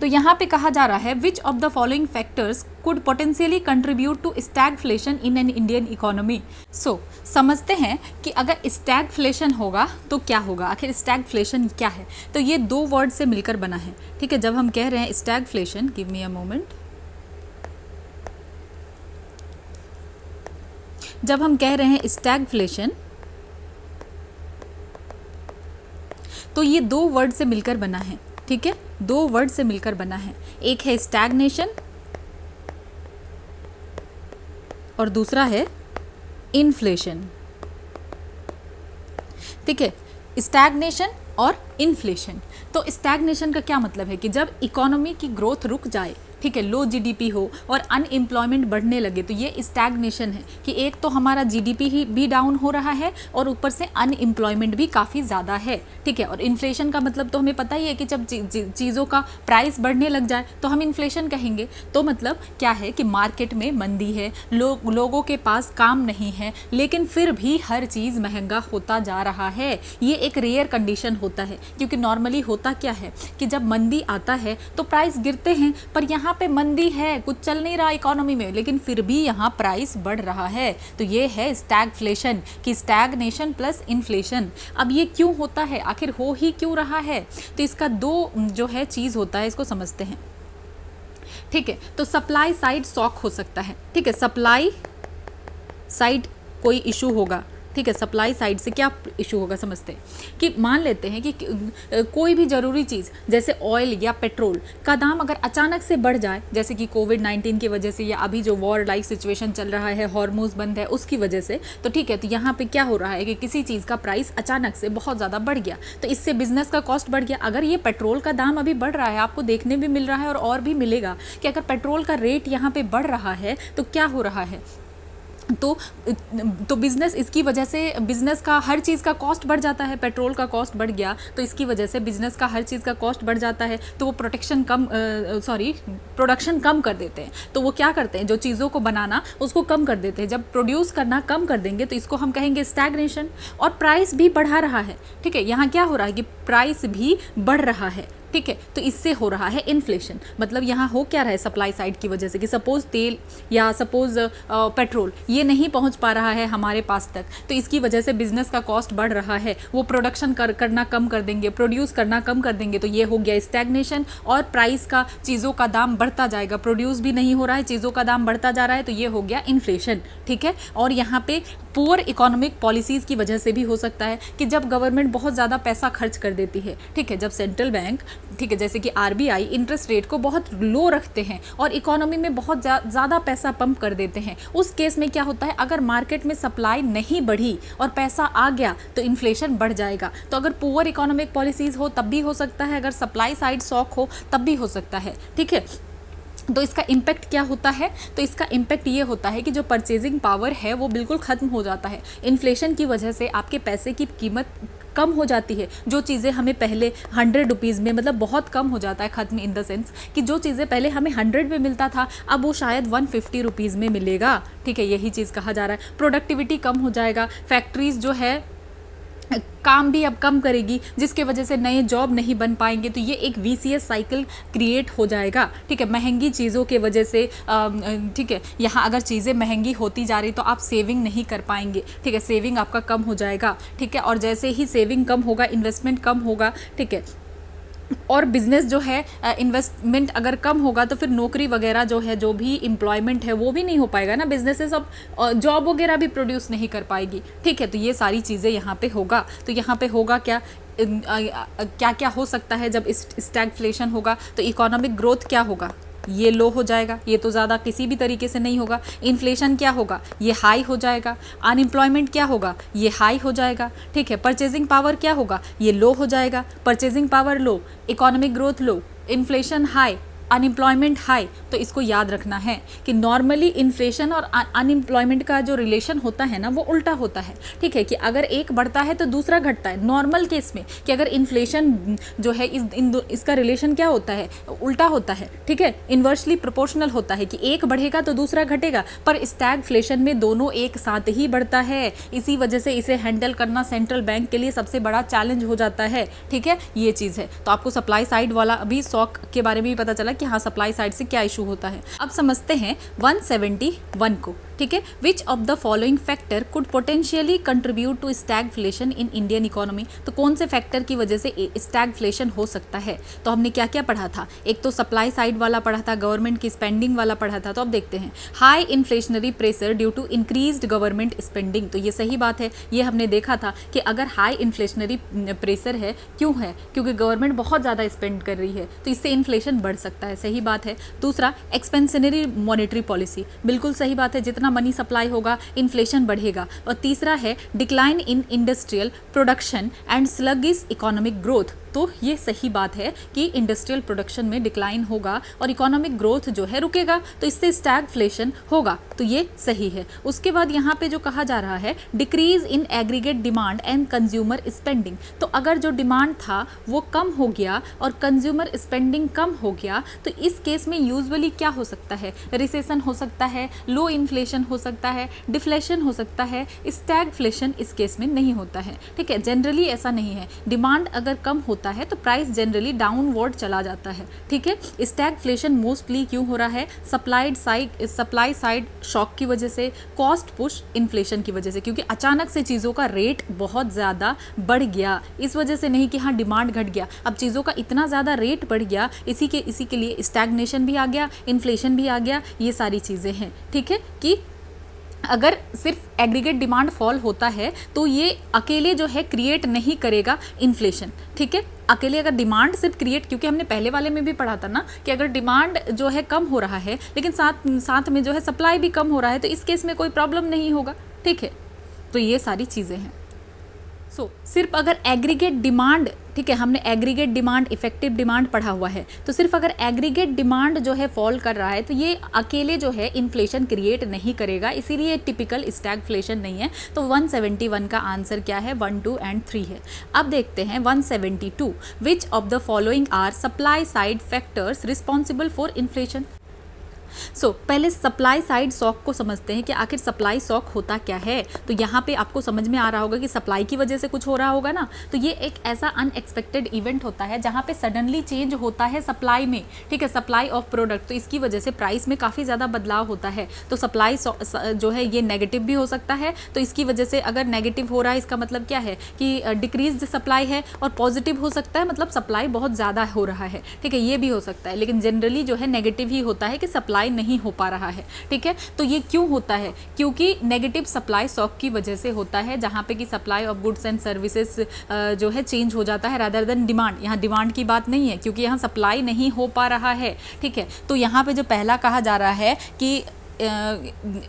तो यहाँ पे कहा जा रहा है which of the following factors could potentially contribute to stagflation in an Indian economy. So समझते हैं कि अगर स्टैगफ्लेशन होगा तो क्या होगा, आखिर स्टैगफ्लेशन क्या है। तो ये दो वर्ड से मिलकर बना है, ठीक है। जब हम कह रहे हैं stagflation, give me a moment, जब हम कह रहे हैं स्टैगफ्लेशन तो ये दो वर्ड से मिलकर बना है, ठीक है, दो वर्ड से मिलकर बना है। एक है स्टैग्नेशन और दूसरा है इन्फ्लेशन, ठीक है, स्टैग्नेशन और इन्फ्लेशन। तो स्टैग्नेशन का क्या मतलब है कि जब इकोनॉमी की ग्रोथ रुक जाए, ठीक है, लो जीडीपी हो और अनएम्प्लॉयमेंट बढ़ने लगे, तो ये स्टैग्नेशन है कि एक तो हमारा जीडीपी ही भी डाउन हो रहा है और ऊपर से अनएम्प्लॉयमेंट भी काफ़ी ज़्यादा है, ठीक है। और इन्फ्लेशन का मतलब तो हमें पता ही है कि जब चीज़ों का प्राइस बढ़ने लग जाए तो हम इन्फ्लेशन कहेंगे। तो मतलब क्या है कि मार्केट में मंदी है, लोगों के पास काम नहीं है, लेकिन फिर भी हर चीज़ महंगा होता जा रहा है। ये एक रेयर कंडीशन होता है, क्योंकि नॉर्मली होता क्या है कि जब मंदी आता है तो प्राइस गिरते हैं, पर यहाँ पे मंदी है, कुछ चल नहीं रहा इकोनॉमी में, लेकिन फिर भी यहाँ प्राइस बढ़ रहा है। तो ये है स्टैगफ्लेशन कि स्टैग्नेशन प्लस इन्फ्लेशन। अब ये क्यों होता है, आखिर हो ही क्यों रहा है, तो इसका दो जो है चीज़ होता है, इसको समझते हैं, ठीक है। तो सप्लाई साइड शॉक हो सकता है, ठीक है, सप्लाई साइड कोई इशू होगा, ठीक है। सप्लाई साइड से क्या इशू होगा समझते हैं कि मान लेते हैं कि कोई भी ज़रूरी चीज़ जैसे ऑयल या पेट्रोल का दाम अगर अचानक से बढ़ जाए, जैसे कि कोविड-19 की वजह से या अभी जो वॉर लाइक सिचुएशन चल रहा है, हॉर्मोज बंद है, उसकी वजह से, तो ठीक है, तो यहाँ पे क्या हो रहा है कि किसी चीज़ का प्राइस अचानक से बहुत ज़्यादा बढ़ गया, तो इससे बिजनेस का कॉस्ट बढ़ गया। अगर ये पेट्रोल का दाम अभी बढ़ रहा है, आपको देखने भी मिल रहा है और भी मिलेगा कि अगर पेट्रोल का रेट यहाँ पे बढ़ रहा है तो क्या हो रहा है, तो बिज़नेस, इसकी वजह से बिज़नेस का हर चीज़ का कॉस्ट बढ़ जाता है। पेट्रोल का कॉस्ट बढ़ गया तो इसकी वजह से बिज़नेस का हर चीज़ का कॉस्ट बढ़ जाता है, तो वो प्रोडक्शन कम कर देते हैं। तो वो क्या करते हैं, जो चीज़ों को बनाना उसको कम कर देते हैं। जब प्रोड्यूस करना कम कर देंगे तो इसको हम कहेंगे स्टैग्नेशन। और प्राइस भी बढ़ा रहा है, ठीक है, यहाँ क्या हो रहा है कि प्राइस भी बढ़ रहा है, ठीक है, तो इससे हो रहा है इन्फ्लेशन। मतलब यहाँ हो क्या रहा है सप्लाई साइड की वजह से कि सपोज तेल या सपोज पेट्रोल ये नहीं पहुँच पा रहा है हमारे पास तक, तो इसकी वजह से बिजनेस का कॉस्ट बढ़ रहा है, वो प्रोडक्शन करना कम कर देंगे, प्रोड्यूस करना कम कर देंगे, तो ये हो गया स्टैग्नेशन। और प्राइस का, चीज़ों का दाम बढ़ता जाएगा, प्रोड्यूस भी नहीं हो रहा है, चीज़ों का दाम बढ़ता जा रहा है, तो ये हो गया इन्फ्लेशन, ठीक है। और यहाँ पे पुअर इकोनॉमिक पॉलिसीज़ की वजह से भी हो सकता है कि जब गवर्नमेंट बहुत ज़्यादा पैसा खर्च कर देती है, ठीक है, जब सेंट्रल बैंक, ठीक है, जैसे कि आरबीआई इंटरेस्ट रेट को बहुत लो रखते हैं और इकोनॉमी में बहुत ज़्यादा पैसा पंप कर देते हैं, उस केस में क्या होता है, अगर मार्केट में सप्लाई नहीं बढ़ी और पैसा आ गया तो इन्फ्लेशन बढ़ जाएगा। तो अगर पुअर इकोनॉमिक पॉलिसीज़ हो तब भी हो सकता है, अगर सप्लाई साइड शॉक हो तब भी हो सकता है, ठीक है। तो इसका इम्पैक्ट क्या होता है, तो इसका इम्पैक्ट ये होता है कि जो परचेजिंग पावर है वो बिल्कुल ख़त्म हो जाता है। इन्फ्लेशन की वजह से आपके पैसे की कीमत कम हो जाती है। जो चीज़ें हमें पहले 100 रुपीज़ में, मतलब बहुत कम हो जाता है, ख़त्म इन द सेंस कि जो चीज़ें पहले हमें 100 में मिलता था अब वो शायद 150 रुपीज़ में मिलेगा, ठीक है, यही चीज़ कहा जा रहा है। प्रोडक्टिविटी कम हो जाएगा, फैक्ट्रीज़ जो है काम भी अब कम करेगी, जिसके वजह से नए जॉब नहीं बन पाएंगे, तो ये एक वीसीएस साइकिल क्रिएट हो जाएगा, ठीक है। महंगी चीज़ों के वजह से, ठीक है, यहाँ अगर चीज़ें महंगी होती जा रही तो आप सेविंग नहीं कर पाएंगे, ठीक है, सेविंग आपका कम हो जाएगा, ठीक है। और जैसे ही सेविंग कम होगा इन्वेस्टमेंट कम होगा, ठीक है। और बिज़नेस जो है, इन्वेस्टमेंट अगर कम होगा तो फिर नौकरी वगैरह जो है, जो भी एम्प्लॉयमेंट है वो भी नहीं हो पाएगा ना, बिजनेसेस अब जॉब वगैरह भी प्रोड्यूस नहीं कर पाएगी, ठीक है। तो ये सारी चीज़ें यहाँ पे होगा। तो यहाँ पे होगा क्या, क्या क्या हो सकता है जब स्टैगफ्लेशन होगा, तो इकोनॉमिक ग्रोथ क्या होगा, ये लो हो जाएगा, ये तो ज़्यादा किसी भी तरीके से नहीं होगा। इन्फ्लेशन क्या होगा, ये हाई हो जाएगा। अनएम्प्लॉयमेंट क्या होगा, ये हाई हो जाएगा, ठीक है। परचेजिंग पावर क्या होगा, ये लो हो जाएगा। परचेजिंग पावर लो, इकोनॉमिक ग्रोथ लो, इन्फ्लेशन हाई, अनएम्प्लॉयमेंट हाई, तो इसको याद रखना है कि नॉर्मली इन्फ्लेशन और अनएम्प्लॉयमेंट का जो रिलेशन होता है ना वो उल्टा होता है, ठीक है, कि अगर एक बढ़ता है तो दूसरा घटता है नॉर्मल केस में, कि अगर इन्फ्लेशन जो है इसका रिलेशन क्या होता है, उल्टा होता है, ठीक है, इन्वर्सली प्रोपोर्शनल होता है कि एक बढ़ेगा तो दूसरा घटेगा, पर स्टैगफ्लेशन में दोनों एक साथ ही बढ़ता है। इसी वजह से इसे हैंडल करना सेंट्रल बैंक के लिए सबसे बड़ा चैलेंज हो जाता है, ठीक है, ये चीज़ है। तो आपको सप्लाई साइड वाला अभी शॉक के बारे में भी पता चला कि हाँ सप्लाई साइड से क्या इशू होता है। अब समझते हैं 171 को, ठीक है, which of the following factor could potentially contribute to stagflation in Indian economy. तो कौन से फैक्टर की वजह से स्टैगफ्लेशन हो सकता है। तो हमने क्या क्या पढ़ा था, एक तो सप्लाई साइड वाला पढ़ा था, गवर्नमेंट की स्पेंडिंग वाला पढ़ा था। तो अब देखते हैं high inflationary pressure due to increased government spending. तो ये सही बात है, ये हमने देखा था कि अगर हाई इन्फ्लेशनरी प्रेशर है, क्यों है, क्योंकि गवर्नमेंट बहुत ज़्यादा स्पेंड कर रही है, तो इससे इन्फ्लेशन बढ़ सकता है, सही बात है। दूसरा एक्सपेंशनरी मॉनेटरी पॉलिसी, बिल्कुल सही बात है, जितना मनी सप्लाई होगा इन्फ्लेशन बढ़ेगा। और तीसरा है decline in industrial production and sluggish economic growth. तो ये सही बात है कि इंडस्ट्रियल प्रोडक्शन में डिक्लाइन होगा और इकोनॉमिक ग्रोथ जो है रुकेगा, तो इससे स्टैगफ्लेशन होगा, तो ये सही है। उसके बाद यहाँ पे जो कहा जा रहा है decrease in aggregate demand and consumer spending. तो अगर जो डिमांड था वो कम हो गया और कंज्यूमर स्पेंडिंग कम हो गया, तो इस केस में यूजुअली क्या हो सकता है, रिसेशन हो सकता है, लो इन्फ्लेशन हो सकता है, डिफ्लेशन हो सकता है, स्टैगफ्लेशन इस केस में नहीं होता है, ठीक है। जनरली ऐसा नहीं है, डिमांड अगर कम होता है तो प्राइस जनरली डाउनवर्ड चला जाता है, ठीक है। स्टैगफ्लेशन मोस्टली क्यों हो रहा है, सप्लाई साइड शॉक की वजह से, कॉस्ट पुश इन्फ्लेशन की वजह से, क्योंकि अचानक से चीज़ों का रेट बहुत ज़्यादा बढ़ गया, इस वजह से नहीं कि हाँ डिमांड घट गया, अब चीज़ों का इतना ज़्यादा रेट बढ़ गया, इसी के लिए स्टैग्नेशन भी आ गया, इन्फ्लेशन भी आ गया, ये सारी चीज़ें हैं, ठीक है। कि अगर सिर्फ एग्रीगेट डिमांड फॉल होता है तो ये अकेले जो है क्रिएट नहीं करेगा इन्फ्लेशन, ठीक है। अकेले अगर डिमांड सिर्फ क्रिएट, क्योंकि हमने पहले वाले में भी पढ़ा था ना कि अगर डिमांड जो है कम हो रहा है लेकिन साथ में जो है सप्लाई भी कम हो रहा है, तो इस केस में कोई प्रॉब्लम नहीं होगा, ठीक है। तो ये सारी चीज़ें हैं। सिर्फ अगर एग्रीगेट डिमांड, ठीक है, हमने एग्रीगेट डिमांड, इफेक्टिव डिमांड पढ़ा हुआ है, तो सिर्फ अगर एग्रीगेट डिमांड जो है फॉल कर रहा है तो ये अकेले जो है इन्फ्लेशन क्रिएट नहीं करेगा, इसीलिए टिपिकल स्टैगफ्लेशन नहीं है। तो 171 का आंसर क्या है, 1, 2 एंड 3 है। अब देखते हैं 172, which of the following are supply side factors responsible for inflation. पहले सप्लाई साइड शॉक को समझते हैं कि आखिर सप्लाई शॉक होता क्या है। तो यहाँ पे आपको समझ में आ रहा होगा कि सप्लाई की वजह से कुछ हो रहा होगा ना, तो ये एक ऐसा अनएक्सपेक्टेड इवेंट होता है जहाँ पे सडनली चेंज होता है सप्लाई में, ठीक है, सप्लाई ऑफ प्रोडक्ट, तो इसकी वजह से प्राइस में काफ़ी ज़्यादा बदलाव होता है। तो सप्लाई जो है ये नेगेटिव भी हो सकता है, तो इसकी वजह से अगर नेगेटिव हो रहा है इसका मतलब क्या है कि डिक्रीज सप्लाई है, और पॉजिटिव हो सकता है मतलब सप्लाई बहुत ज़्यादा हो रहा है, ठीक है, ये भी हो सकता है। लेकिन जनरली जो है नेगेटिव ही होता है कि सप्लाई नहीं हो पा रहा है, ठीक है। तो ये क्यों होता है, क्योंकि नेगेटिव सप्लाई शॉक की वजह से होता है, जहाँ पे कि supply of goods and services जो है चेंज हो जाता है रादर देन डिमांड। यहाँ डिमांड की बात नहीं है क्योंकि यहाँ सप्लाई नहीं हो पा रहा है, ठीक है। तो यहाँ पे जो पहला कहा जा रहा है कि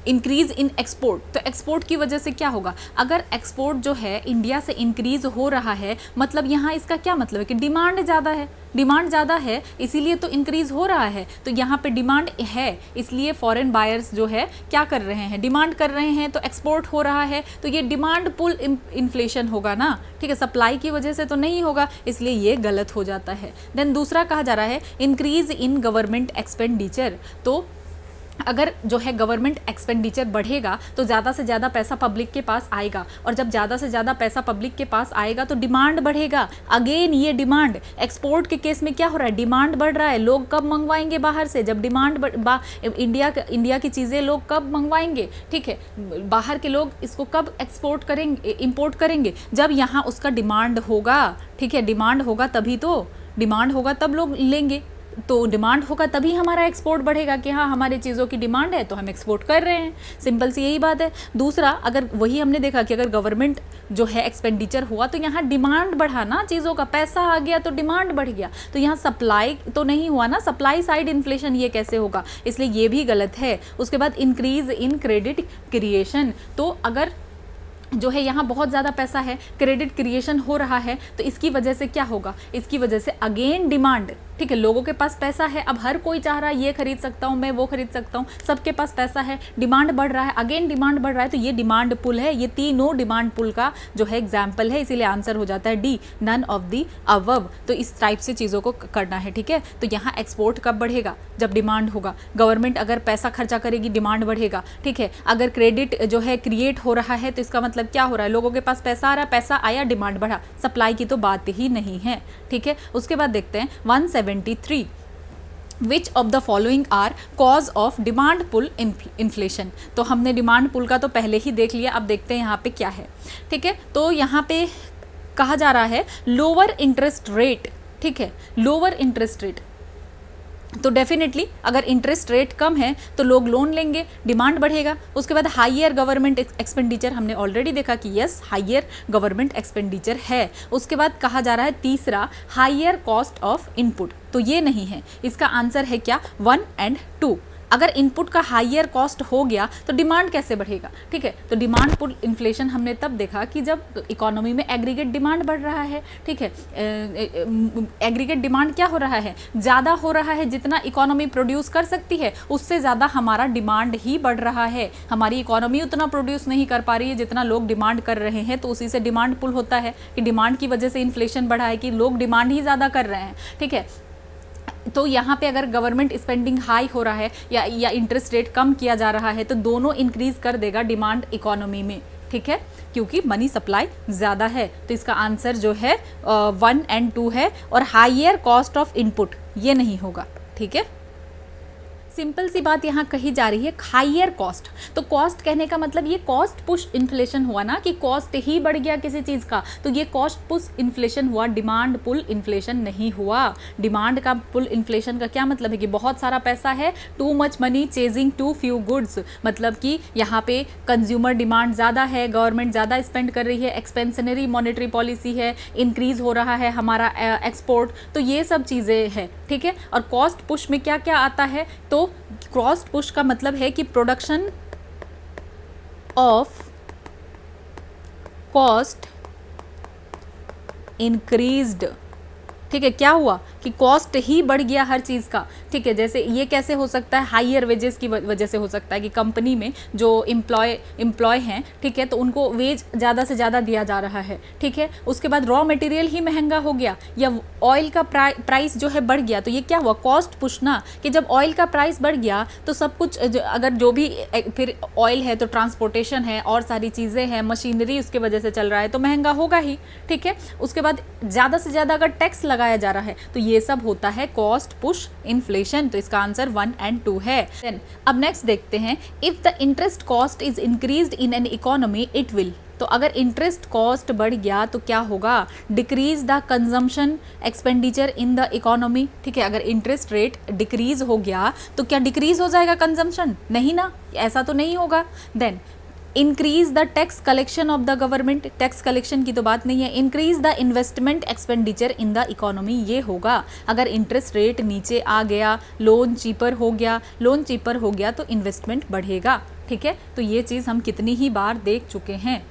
इंक्रीज इन एक्सपोर्ट, तो एक्सपोर्ट की वजह से क्या होगा, अगर एक्सपोर्ट जो है इंडिया से इंक्रीज हो रहा है, मतलब यहाँ इसका क्या मतलब है कि डिमांड ज़्यादा है, डिमांड ज़्यादा है इसीलिए तो इंक्रीज हो रहा है। तो यहाँ पे डिमांड है इसलिए फॉरेन बायर्स जो है क्या कर रहे हैं, डिमांड कर रहे हैं, तो एक्सपोर्ट हो रहा है, तो ये डिमांड पुल इन्फ्लेशन होगा ना, ठीक है, सप्लाई की वजह से तो नहीं होगा, इसलिए ये गलत हो जाता है। देन दूसरा कहा जा रहा है इंक्रीज इन गवर्नमेंट एक्सपेंडिचर। तो अगर जो है गवर्नमेंट एक्सपेंडिचर बढ़ेगा तो ज़्यादा से ज़्यादा पैसा पब्लिक के पास आएगा, और जब ज़्यादा से ज़्यादा पैसा पब्लिक के पास आएगा तो डिमांड बढ़ेगा। अगेन ये डिमांड, एक्सपोर्ट के केस में क्या हो रहा है, डिमांड बढ़ रहा है, लोग कब मंगवाएंगे बाहर से, जब डिमांड इंडिया की चीज़ें लोग कब मंगवाएंगे, ठीक है, बाहर के लोग इसको कब एक्सपोर्ट करेंगे, इम्पोर्ट करेंगे, जब यहाँ उसका डिमांड होगा, ठीक है, डिमांड होगा तभी तो, डिमांड होगा तब लोग लेंगे, तो डिमांड होगा तभी हमारा एक्सपोर्ट बढ़ेगा कि हाँ हमारी चीज़ों की डिमांड है तो हम एक्सपोर्ट कर रहे हैं, सिंपल सी यही बात है। दूसरा, अगर वही हमने देखा कि अगर गवर्नमेंट जो है एक्सपेंडिचर हुआ तो यहाँ डिमांड बढ़ा ना, चीज़ों का पैसा आ गया तो डिमांड बढ़ गया, तो यहाँ सप्लाई तो नहीं हुआ ना, सप्लाई साइड इन्फ्लेशन ये कैसे होगा, इसलिए ये भी गलत है। उसके बाद इंक्रीज इन क्रेडिट क्रिएशन, तो अगर जो है यहाँ बहुत ज़्यादा पैसा है, क्रेडिट क्रिएशन हो रहा है, तो इसकी वजह से क्या होगा, इसकी वजह से अगेन डिमांड ठीक है, लोगों के पास पैसा है, अब हर कोई चाह रहा है ये खरीद सकता हूँ मैं, वो खरीद सकता हूँ, सबके पास पैसा है, डिमांड बढ़ रहा है, अगेन डिमांड बढ़ रहा है, तो ये डिमांड पुल है, ये तीनों डिमांड पुल का जो है एग्जाम्पल है, इसीलिए आंसर हो जाता है D, none of the above. तो इस टाइप से चीज़ों को करना है, ठीक है। तो यहाँ एक्सपोर्ट कब बढ़ेगा, जब डिमांड होगा, गवर्नमेंट अगर पैसा खर्चा करेगी डिमांड बढ़ेगा, ठीक है। अगर क्रेडिट जो है क्रिएट हो रहा है तो इसका मतलब क्या हो रहा है, लोगों के पास पैसा आ रहा है, पैसा आया, डिमांड बढ़ा, सप्लाई की तो बात ही नहीं है, ठीक है। उसके बाद देखते हैं 173, which of the following are cause of demand pull inflation. तो हमने डिमांड पुल का तो पहले ही देख लिया, अब देखते हैं यहाँ पे क्या है, ठीक है। तो यहाँ पे कहा जा रहा है लोअर इंटरेस्ट रेट, ठीक है, लोअर इंटरेस्ट रेट, तो डेफिनेटली अगर इंटरेस्ट रेट कम है तो लोग लोन लेंगे, डिमांड बढ़ेगा। उसके बाद हाइयर गवर्नमेंट एक्सपेंडिचर, हमने ऑलरेडी देखा कि यस हाइयर गवर्नमेंट एक्सपेंडिचर है। उसके बाद कहा जा रहा है तीसरा हाइयर कॉस्ट ऑफ इनपुट, तो ये नहीं है, इसका आंसर है क्या 1 और 2। अगर इनपुट का हाइयर कॉस्ट हो गया तो डिमांड कैसे बढ़ेगा, ठीक है। तो डिमांड पुल इन्फ्लेशन हमने तब देखा कि जब इकोनॉमी में एग्रीगेट डिमांड बढ़ रहा है, ठीक है। एग्रीगेट डिमांड क्या हो रहा है, ज़्यादा हो रहा है, जितना इकोनॉमी प्रोड्यूस कर सकती है उससे ज़्यादा हमारा डिमांड ही बढ़ रहा है। हमारी इकोनॉमी उतना प्रोड्यूस नहीं कर पा रही है जितना लोग डिमांड कर रहे हैं, तो उसी से डिमांड पुल होता है कि डिमांड की वजह से इन्फ्लेशन बढ़ा है कि लोग डिमांड ही ज़्यादा कर रहे हैं, ठीक है। तो यहाँ पे अगर गवर्नमेंट स्पेंडिंग हाई हो रहा है या इंटरेस्ट रेट कम किया जा रहा है तो दोनों इंक्रीज कर देगा डिमांड इकोनॉमी में, ठीक है, क्योंकि मनी सप्लाई ज़्यादा है। तो इसका आंसर जो है 1 और 2 है, और हाइयर कॉस्ट ऑफ इनपुट ये नहीं होगा, ठीक है। सिंपल सी बात यहाँ कही जा रही है हाइयर कॉस्ट, तो कॉस्ट कहने का मतलब ये कॉस्ट पुश इन्फ्लेशन हुआ ना, कि कॉस्ट ही बढ़ गया किसी चीज़ का, तो ये कॉस्ट पुश इन्फ्लेशन हुआ, डिमांड पुल इन्फ्लेशन नहीं हुआ। डिमांड का पुल इन्फ्लेशन का क्या मतलब है कि बहुत सारा पैसा है, too much money chasing too few goods, मतलब कि यहाँ पे कंज्यूमर डिमांड ज़्यादा है, गवर्नमेंट ज़्यादा स्पेंड कर रही है, एक्सपेंशनरी मॉनेटरी पॉलिसी है, इंक्रीज हो रहा है हमारा एक्सपोर्ट, तो ये सब चीज़ें हैं, ठीक है। और कॉस्ट पुश में क्या क्या आता है, तो कॉस्ट पुश का मतलब है कि प्रोडक्शन ऑफ कॉस्ट इंक्रीज्ड, ठीक है। क्या हुआ कि कॉस्ट ही बढ़ गया हर चीज़ का, ठीक है। जैसे ये कैसे हो सकता है, हाइयर वेजेस की वजह से हो सकता है कि कंपनी में जो एम्प्लॉय हैं, ठीक है, तो उनको वेज ज़्यादा से ज़्यादा दिया जा रहा है, ठीक है। उसके बाद रॉ मटेरियल ही महंगा हो गया या ऑयल का प्राइस जो है बढ़ गया, तो ये क्या हुआ कॉस्ट पुश ना, कि जब ऑयल का प्राइस बढ़ गया तो सब कुछ अगर जो भी फिर ऑयल है तो ट्रांसपोर्टेशन है और सारी चीज़ें हैं, मशीनरी उसके वजह से चल रहा है तो महंगा होगा ही, ठीक है। उसके बाद ज़्यादा से ज़्यादा अगर टैक्स लगाया जा रहा है तो ये सब होता है कॉस्ट पुश इन्फ्लेशन, तो इसका आंसर 1 और 2 है। Then, अब नेक्स्ट देखते हैं, if the interest cost is increased in an economy it will, तो अगर इंटरेस्ट कॉस्ट बढ़ गया तो क्या होगा, decrease the consumption expenditure in the economy, ठीक है। अगर इंटरेस्ट रेट डिक्रीज हो गया तो क्या डिक्रीज हो जाएगा कंजम्पशन, नहीं ना, ऐसा तो नहीं होगा। Then increase the tax collection of the government, tax collection की तो बात नहीं है, increase the investment expenditure in the economy, ये होगा। अगर इंटरेस्ट रेट नीचे आ गया, लोन चीपर हो गया तो इन्वेस्टमेंट बढ़ेगा, ठीक है। तो ये चीज़ हम कितनी ही बार देख चुके हैं,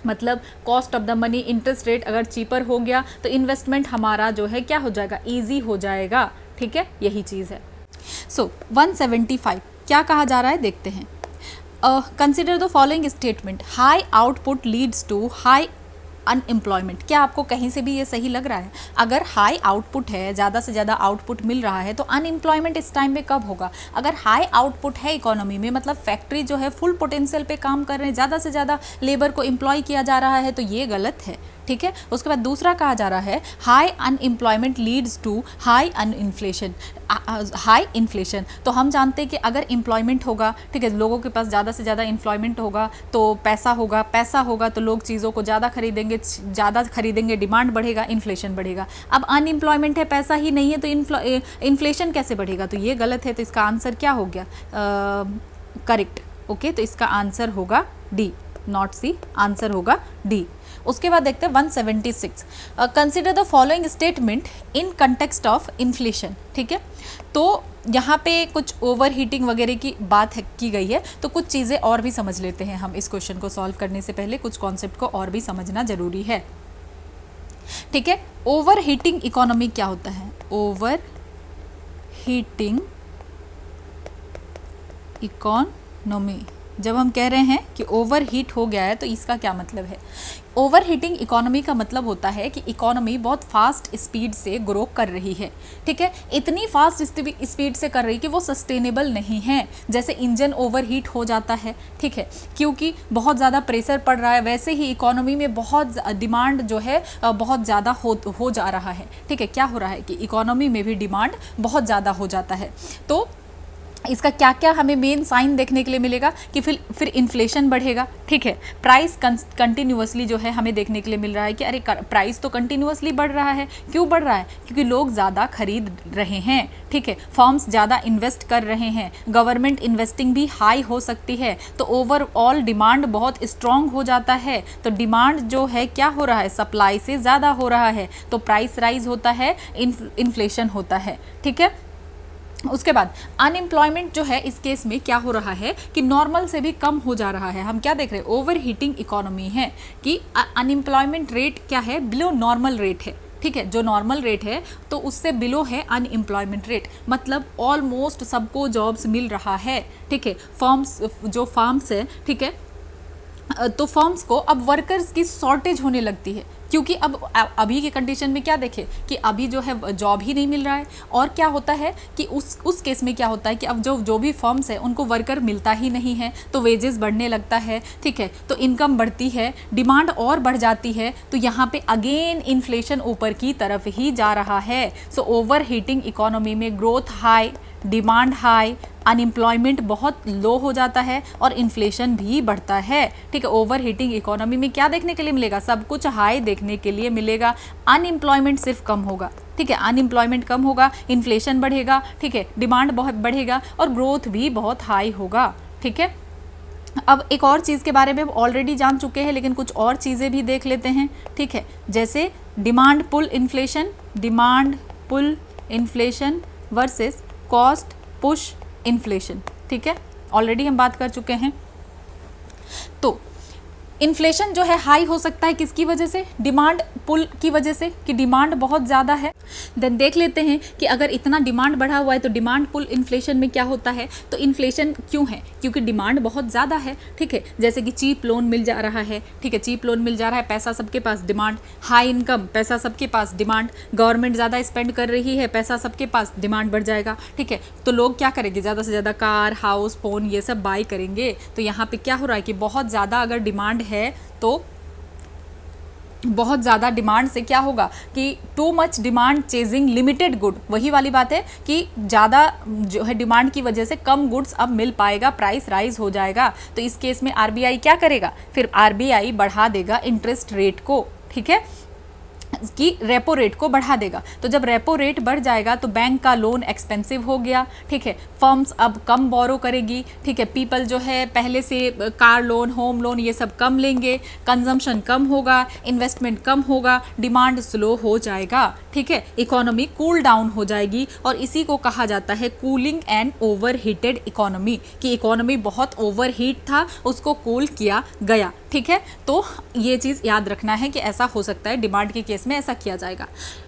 मतलब cost of the money, interest rate अगर चीपर हो गया तो इन्वेस्टमेंट हमारा जो है क्या हो जाएगा, ईजी हो जाएगा, ठीक है, यही चीज़ है। सो 175 क्या कहा जा रहा है देखते हैं। Consider the following statement, high output leads to high unemployment, क्या आपको कहीं से भी ये सही लग रहा है? अगर हाई आउटपुट है, ज़्यादा से ज़्यादा आउटपुट मिल रहा है, तो अनएम्प्लॉयमेंट इस टाइम में कब होगा? अगर हाई आउटपुट है इकोनॉमी में, मतलब फैक्ट्री जो है फुल पोटेंशियल पे काम कर रहे हैं, ज़्यादा से ज़्यादा लेबर को एम्प्लॉय किया जा रहा है, तो ये गलत है, ठीक है। उसके बाद दूसरा कहा जा रहा है high unemployment leads to high inflation, तो हम जानते हैं कि अगर एम्प्लॉयमेंट होगा, ठीक है, लोगों के पास ज़्यादा से ज़्यादा एम्प्लॉयमेंट होगा तो पैसा होगा तो लोग चीज़ों को ज़्यादा खरीदेंगे, डिमांड बढ़ेगा, इन्फ्लेशन बढ़ेगा। अब अनएम्प्लॉयमेंट है, पैसा ही नहीं है, तो इन्फ्लेशन कैसे बढ़ेगा? तो ये गलत है, तो इसका आंसर क्या हो गया, करेक्ट, ओके। तो इसका आंसर होगा डी, नॉट सी, आंसर होगा डी। उसके बाद देखते हैं 176, consider the following statement in context of inflation, ठीक है। तो यहाँ पे कुछ ओवर हीटिंग वगैरह की बात की गई है, तो कुछ चीज़ें और भी समझ लेते हैं हम। इस क्वेश्चन को सॉल्व करने से पहले कुछ कॉन्सेप्ट को और भी समझना जरूरी है, ठीक है। ओवर हीटिंग इकोनॉमी क्या होता है? Over heating economy. जब हम कह रहे हैं कि ओवर हीट हो गया है तो इसका क्या मतलब है? ओवर हीटिंग इकोनॉमी का मतलब होता है कि इकोनॉमी बहुत फास्ट स्पीड से ग्रो कर रही है, ठीक है, इतनी फास्ट स्पीड से कर रही है कि वो सस्टेनेबल नहीं है। जैसे इंजन ओवर हीट हो जाता है, ठीक है, क्योंकि बहुत ज़्यादा प्रेशर पड़ रहा है, वैसे ही इकोनॉमी में बहुत डिमांड जो है बहुत ज़्यादा हो जा रहा है, ठीक है। क्या हो रहा है कि इकोनॉमी में भी डिमांड बहुत ज़्यादा हो जाता है। तो इसका क्या क्या हमें मेन साइन देखने के लिए मिलेगा कि फिर इन्फ्लेशन बढ़ेगा, ठीक है। प्राइस कंटिन्यूअसली जो है हमें देखने के लिए मिल रहा है कि अरे प्राइस तो कंटिन्यूअसली बढ़ रहा है। क्यों बढ़ रहा है? क्योंकि लोग ज़्यादा खरीद रहे हैं, ठीक है, फर्म्स ज़्यादा इन्वेस्ट कर रहे हैं, गवर्नमेंट इन्वेस्टिंग भी हाई हो सकती है, तो ओवरऑल डिमांड बहुत स्ट्रॉन्ग हो जाता है। तो डिमांड जो है क्या हो रहा है? सप्लाई से ज़्यादा हो रहा है, तो प्राइस राइज होता है, इन्फ्लेशन होता है, ठीक है। उसके बाद अनएम्प्लॉयमेंट जो है इस केस में क्या हो रहा है कि नॉर्मल से भी कम हो जा रहा है। हम क्या देख रहे हैं? ओवर हीटिंग इकोनॉमी है कि अनएम्प्लॉयमेंट रेट क्या है? बिलो नॉर्मल रेट है, ठीक है। जो नॉर्मल रेट है तो उससे बिलो है अनएम्प्लॉयमेंट रेट, मतलब ऑलमोस्ट सबको जॉब्स मिल रहा है, ठीक है। फार्म्स है, ठीक है, तो फर्म्स को अब वर्कर्स की शॉर्टेज होने लगती है, क्योंकि अब अभी के कंडीशन में क्या देखें कि अभी जो है जॉब ही नहीं मिल रहा है। और क्या होता है कि उस केस में क्या होता है कि अब जो भी फर्म्स है उनको वर्कर मिलता ही नहीं है, तो वेजेस बढ़ने लगता है, ठीक है, तो इनकम बढ़ती है, डिमांड और बढ़ जाती है, तो यहाँ पे अगेन इन्फ्लेशन ऊपर की तरफ ही जा रहा है। सो ओवर हीटिंग इकोनॉमी में growth high, demand high, unemployment बहुत लो हो जाता है और इन्फ्लेशन भी बढ़ता है, ठीक है। ओवर हीटिंग इकोनॉमी में क्या देखने के लिए मिलेगा? सब कुछ हाई देखने के लिए मिलेगा, अनएम्प्लॉयमेंट सिर्फ कम होगा, ठीक है, अनएम्प्लॉयमेंट कम होगा, इन्फ्लेशन बढ़ेगा, ठीक है, डिमांड बहुत बढ़ेगा और ग्रोथ भी बहुत हाई होगा, ठीक है। अब एक और चीज़ के बारे में हम ऑलरेडी जान चुके हैं, लेकिन कुछ और चीज़ें भी देख लेते हैं, ठीक है, जैसे demand pull inflation versus cost push inflation, ठीक है, ऑलरेडी हम बात कर चुके हैं। तो इन्फ्लेशन जो है हाई हो सकता है किसकी वजह से? डिमांड पुल की वजह से, कि डिमांड बहुत ज़्यादा है। देन देख लेते हैं कि अगर इतना डिमांड बढ़ा हुआ है तो डिमांड पुल इन्फ्लेशन में क्या होता है। तो इन्फ्लेशन क्यों है? क्योंकि डिमांड बहुत ज़्यादा है, ठीक है, जैसे कि चीप लोन मिल जा रहा है, ठीक है, चीप लोन मिल जा रहा है, पैसा सबके पास, डिमांड, हाई इनकम, पैसा सबके पास, डिमांड, गवर्नमेंट ज़्यादा स्पेंड कर रही है, पैसा सबके पास, डिमांड बढ़ जाएगा, ठीक है। तो लोग क्या करेंगे? ज़्यादा से ज़्यादा कार, हाउस, फ़ोन ये सब बाई करेंगे। तो यहाँ पे क्या हो रहा है कि बहुत ज़्यादा अगर डिमांड है तो बहुत ज़्यादा डिमांड से क्या होगा कि too much demand chasing limited good, वही वाली बात है कि ज़्यादा जो है डिमांड की वजह से कम गुड्स अब मिल पाएगा, प्राइस राइज हो जाएगा। तो इस केस में आरबीआई क्या करेगा? फिर आरबीआई बढ़ा देगा इंटरेस्ट रेट को, ठीक है, कि रेपो रेट को बढ़ा देगा। तो जब रेपो रेट बढ़ जाएगा तो बैंक का लोन एक्सपेंसिव हो गया, ठीक है, फर्म्स अब कम बोरो करेगी, ठीक है, पीपल जो है पहले से कार लोन, होम लोन ये सब कम लेंगे, कंजम्पशन कम होगा, इन्वेस्टमेंट कम होगा, डिमांड स्लो हो जाएगा, ठीक है, इकोनॉमी कूल डाउन हो जाएगी। और इसी को कहा जाता है cooling and over heated economy, कि इकोनॉमी बहुत ओवर हीट था, उसको कूल किया गया, ठीक है। तो ये चीज़ याद रखना है कि ऐसा हो सकता है, डिमांड के केस में ऐसा किया जाएगा,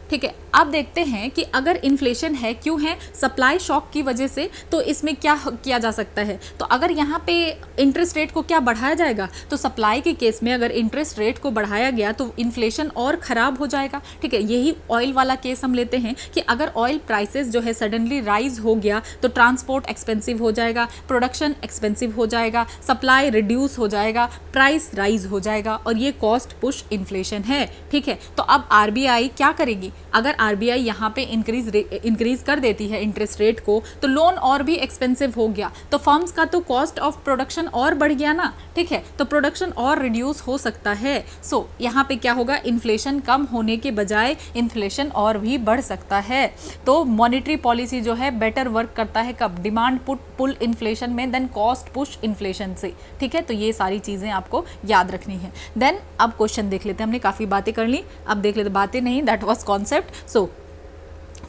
ठीक है। अब देखते हैं कि अगर इन्फ्लेशन है, क्यों है? सप्लाई शॉक की वजह से। तो इसमें क्या किया जा सकता है? तो अगर यहाँ पे इंटरेस्ट रेट को क्या बढ़ाया जाएगा, तो सप्लाई के केस में अगर इंटरेस्ट रेट को बढ़ाया गया तो इन्फ्लेशन और ख़राब हो जाएगा, ठीक है। यही ऑयल वाला केस हम लेते हैं कि अगर ऑयल प्राइसेस जो है सडनली राइज हो गया तो ट्रांसपोर्ट एक्सपेंसिव हो जाएगा, प्रोडक्शन एक्सपेंसिव हो जाएगा, सप्लाई रिड्यूस हो जाएगा, प्राइस राइज हो जाएगा, और ये कॉस्ट पुश इन्फ्लेशन है, ठीक है। तो अब आरबीआई क्या करेगी? अगर आरबीआई यहाँ पे इंक्रीज कर देती है इंटरेस्ट रेट को तो लोन और भी एक्सपेंसिव हो गया, तो फर्म्स का तो कॉस्ट ऑफ प्रोडक्शन और बढ़ गया ना, ठीक है, तो प्रोडक्शन और रिड्यूस हो सकता है। सो यहाँ पे क्या होगा? इन्फ्लेशन कम होने के बजाय इन्फ्लेशन और भी बढ़ सकता है। तो मॉनेटरी पॉलिसी जो है बेटर वर्क करता है कब? डिमांड पुल इन्फ्लेशन में, देन कॉस्ट पुश इन्फ्लेशन से, ठीक है। तो ये सारी चीज़ें आपको याद रखनी है। देन अब क्वेश्चन देख लेते हैं, हमने काफ़ी बातें कर ली, अब देख लेते, बातें नहीं, that was concept. So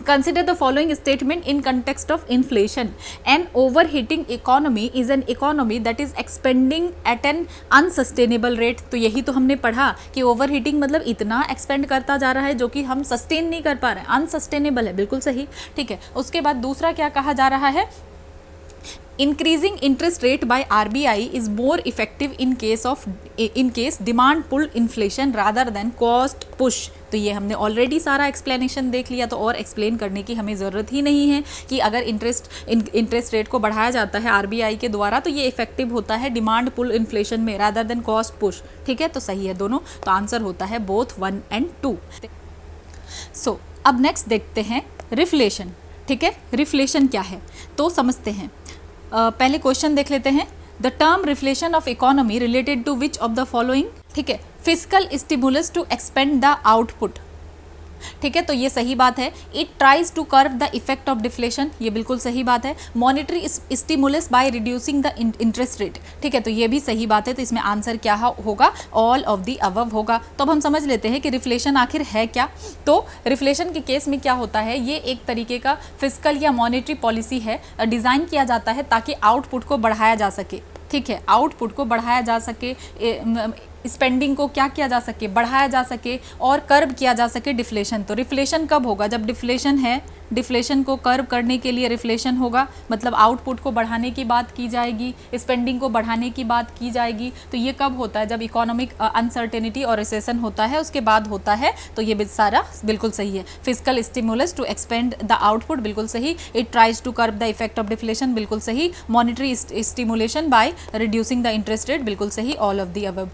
Consider the following statement in context of inflation. An overheating economy is an economy that is expanding at an unsustainable rate. तो यही तो हमने पढ़ा कि ओवरहीटिंग मतलब इतना एक्सपेंड करता जा रहा है जो कि हम सस्टेन नहीं कर पा रहे हैं, अनसस्टेनेबल है, बिल्कुल सही, ठीक है। उसके बाद दूसरा क्या कहा जा रहा है, increasing interest rate by RBI is more effective in case demand pull inflation rather than cost push. तो ये हमने ऑलरेडी सारा एक्सप्लेनेशन देख लिया, तो और एक्सप्लेन करने की हमें ज़रूरत ही नहीं है कि अगर इंटरेस्ट रेट को बढ़ाया जाता है RBI के द्वारा तो ये इफेक्टिव होता है डिमांड पुल इन्फ्लेशन में रादर देन कॉस्ट पुश, ठीक है। तो सही है दोनों, तो आंसर होता है बोथ 1 and 2। सो अब नेक्स्ट देखते हैं रिफ्लेशन, ठीक है। रिफ्लेशन क्या है तो समझते हैं। पहले क्वेश्चन देख लेते हैं। The term reflation of economy related to which of the following, ठीक है। Physical stimulus to expand the output, ठीक है, तो ये सही बात है। It tries to curb the effect of deflation, ये बिल्कुल सही बात है। Monetary stimulus by reducing the interest rate, ठीक है, तो ये भी सही बात है। तो इसमें आंसर क्या होगा, ऑल ऑफ द अबव होगा। तो अब हम समझ लेते हैं कि रिफ्लेशन आखिर है क्या। तो रिफ्लेशन के केस में क्या होता है, ये एक तरीके का फिजिकल या मॉनिटरी पॉलिसी है, डिज़ाइन किया जाता है ताकि आउटपुट को बढ़ाया जा सके, ठीक है, आउटपुट को बढ़ाया जा सके, स्पेंडिंग को क्या किया जा सके, बढ़ाया जा सके और कर्व किया जा सके डिफ्लेशन। तो रिफ्लेशन कब होगा, जब डिफ्लेशन है, डिफ्लेशन को कर्व करने के लिए रिफ्लेशन होगा, मतलब आउटपुट को बढ़ाने की बात की जाएगी, स्पेंडिंग को बढ़ाने की बात की जाएगी। तो ये कब होता है, जब इकोनॉमिक अनसर्टेनिटी और रिसेशन होता है, उसके बाद होता है। तो ये सारा बिल्कुल सही है। Physical stimulus to expand the output, बिल्कुल सही। It tries to curb the effect of deflation, बिल्कुल सही। Monetary stimulation by reducing the interest rate, बिल्कुल सही, all of the above.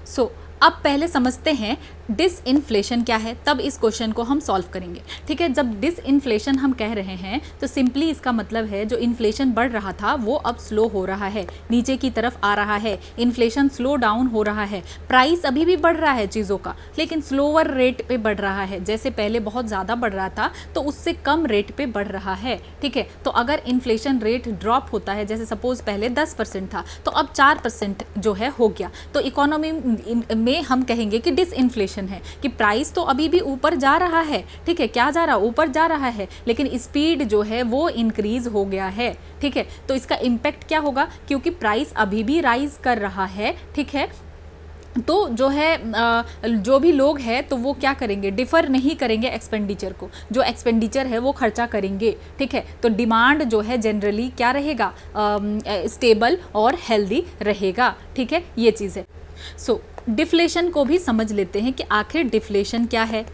So अब पहले समझते हैं डिसइन्फ्लेशन क्या है, तब इस क्वेश्चन को हम सॉल्व करेंगे, ठीक है। जब डिसइन्फ्लेशन हम कह रहे हैं तो सिंपली इसका मतलब है जो इन्फ्लेशन बढ़ रहा था वो अब स्लो हो रहा है, नीचे की तरफ आ रहा है, इन्फ्लेशन स्लो डाउन हो रहा है। प्राइस अभी भी बढ़ रहा है चीज़ों का, लेकिन स्लोअर रेट पे बढ़ रहा है। जैसे पहले बहुत ज़्यादा बढ़ रहा था तो उससे कम रेट पे बढ़ रहा है, ठीक है। तो अगर इन्फ्लेशन रेट ड्रॉप होता है, जैसे सपोज पहले 10% था तो अब 4% जो है हो गया, तो इकोनॉमी में हम कहेंगे कि डिसइन्फ्लेशन है, कि प्राइस तो अभी भी ऊपर जा रहा है, ठीक है, क्या जा रहा है, ऊपर जा रहा है, लेकिन स्पीड जो है वो इंक्रीज हो गया है, ठीक है। तो इसका इम्पैक्ट क्या होगा, क्योंकि प्राइस अभी भी राइज कर रहा है, ठीक है। तो जो है जो भी लोग हैं तो वो क्या करेंगे, डिफ़र नहीं करेंगे एक्सपेंडिचर को, जो एक्सपेंडिचर है वो खर्चा करेंगे, ठीक है। तो डिमांड जो है जनरली क्या रहेगा, स्टेबल और हेल्दी रहेगा, ठीक है, ये चीज़ है। सो डिफ्लेशन को भी समझ लेते हैं कि आखिर डिफ्लेशन क्या है,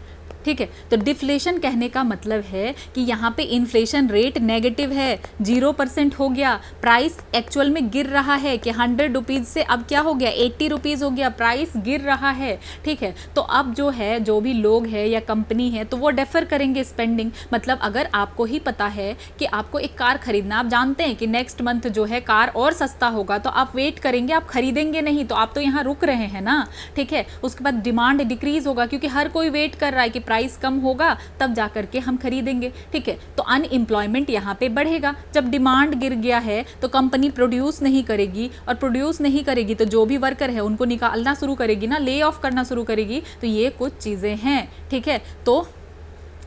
ठीक है। तो डिफ्लेशन कहने का मतलब है कि यहाँ पे इन्फ्लेशन रेट नेगेटिव है, 0% हो गया, प्राइस एक्चुअल में गिर रहा है कि 100 रुपीज़ से अब क्या हो गया, 80 रुपीज़ हो गया, प्राइस गिर रहा है, ठीक है। तो अब जो है, जो भी लोग हैं या कंपनी है तो वो डेफर करेंगे स्पेंडिंग। मतलब अगर आपको ही पता है कि आपको एक कार खरीदना, आप जानते हैं कि नेक्स्ट मंथ जो है कार और सस्ता होगा, तो आप वेट करेंगे, आप खरीदेंगे नहीं, तो आप तो यहाँ रुक रहे हैं ना, ठीक है। उसके बाद डिमांड डिक्रीज होगा क्योंकि हर कोई वेट कर रहा है कि प्राइस कम होगा तब जाकर के हम खरीदेंगे, ठीक है। तो अनएम्प्लॉयमेंट यहाँ पे बढ़ेगा। जब डिमांड गिर गया है तो कंपनी प्रोड्यूस नहीं करेगी, और प्रोड्यूस नहीं करेगी तो जो भी वर्कर है उनको निकालना शुरू करेगी ना, ले ऑफ करना शुरू करेगी। तो ये कुछ चीज़ें हैं, ठीक है। तो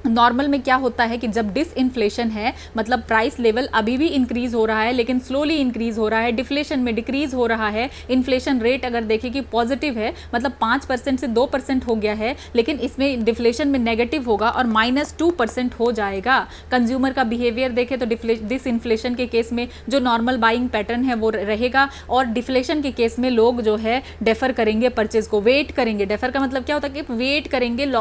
नॉर्मल में क्या होता है कि जब डिसइन्फ्लेशन है, मतलब प्राइस लेवल अभी भी इंक्रीज हो रहा है लेकिन स्लोली इंक्रीज हो रहा है, डिफ्लेशन में डिक्रीज हो रहा है। इन्फ्लेशन रेट अगर देखें कि पॉजिटिव है, मतलब 5% से 2% हो गया है, लेकिन इसमें डिफ्लेशन में नेगेटिव होगा और -2% हो जाएगा। कंज्यूमर का बिहेवियर देखें तो डिसइन्फ्लेशन के केस में जो नॉर्मल बाइंग पैटर्न है वो रहेगा, और डिफ्लेशन के केस में लोग जो है डेफर करेंगे परचेज को, वेट करेंगे। डेफर का मतलब क्या होता है कि वेट करेंगे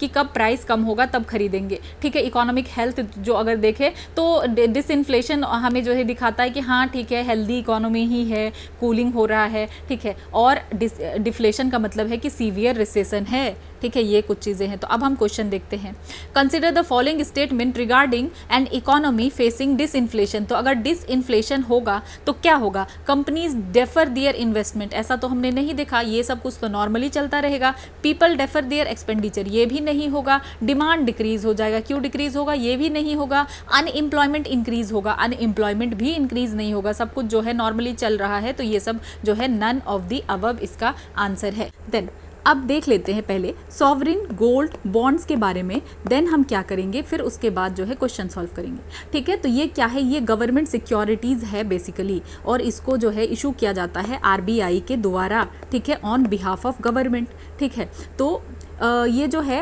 कि कब प्राइस कम होगा तब खरीदेंगे, ठीक है। इकोनॉमिक हेल्थ जो अगर देखें तो डिसइन्फ्लेशन हमें जो है दिखाता है कि हाँ ठीक है, हेल्दी इकोनॉमी ही है, कूलिंग हो रहा है, ठीक है। और डिफ्लेशन का मतलब है कि सीवियर रिसेशन है, ठीक है। ये कुछ चीज़ें हैं। तो अब हम क्वेश्चन देखते हैं। Consider the following statement regarding an economy facing disinflation. तो अगर डिसइन्फ्लेशन होगा तो क्या होगा, कंपनीज डेफर देयर इन्वेस्टमेंट, ऐसा तो हमने नहीं देखा, ये सब कुछ तो नॉर्मली चलता रहेगा। पीपल डेफर देयर एक्सपेंडिचर, ये भी नहीं होगा। डिमांड डिक्रीज हो जाएगा, क्यों डिक्रीज होगा, ये भी नहीं होगा। अनएम्प्लॉयमेंट इंक्रीज होगा, अनएम्प्लॉयमेंट भी इंक्रीज नहीं होगा। सब कुछ जो है नॉर्मली चल रहा है, तो ये सब जो है नन ऑफ द अबव इसका आंसर है। देन अब देख लेते हैं पहले सॉवरिन गोल्ड बॉन्ड्स के बारे में, देन हम क्या करेंगे, फिर उसके बाद जो है क्वेश्चन सॉल्व करेंगे। ठीक है, तो ये क्या है, ये गवर्नमेंट सिक्योरिटीज़ है बेसिकली, और इसको जो है इशू किया जाता है आरबीआई के द्वारा, ठीक है, ऑन बिहाफ ऑफ गवर्नमेंट। ठीक है, तो ये जो है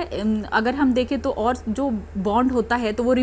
अगर हम देखें तो और जो बॉन्ड होता है तो वो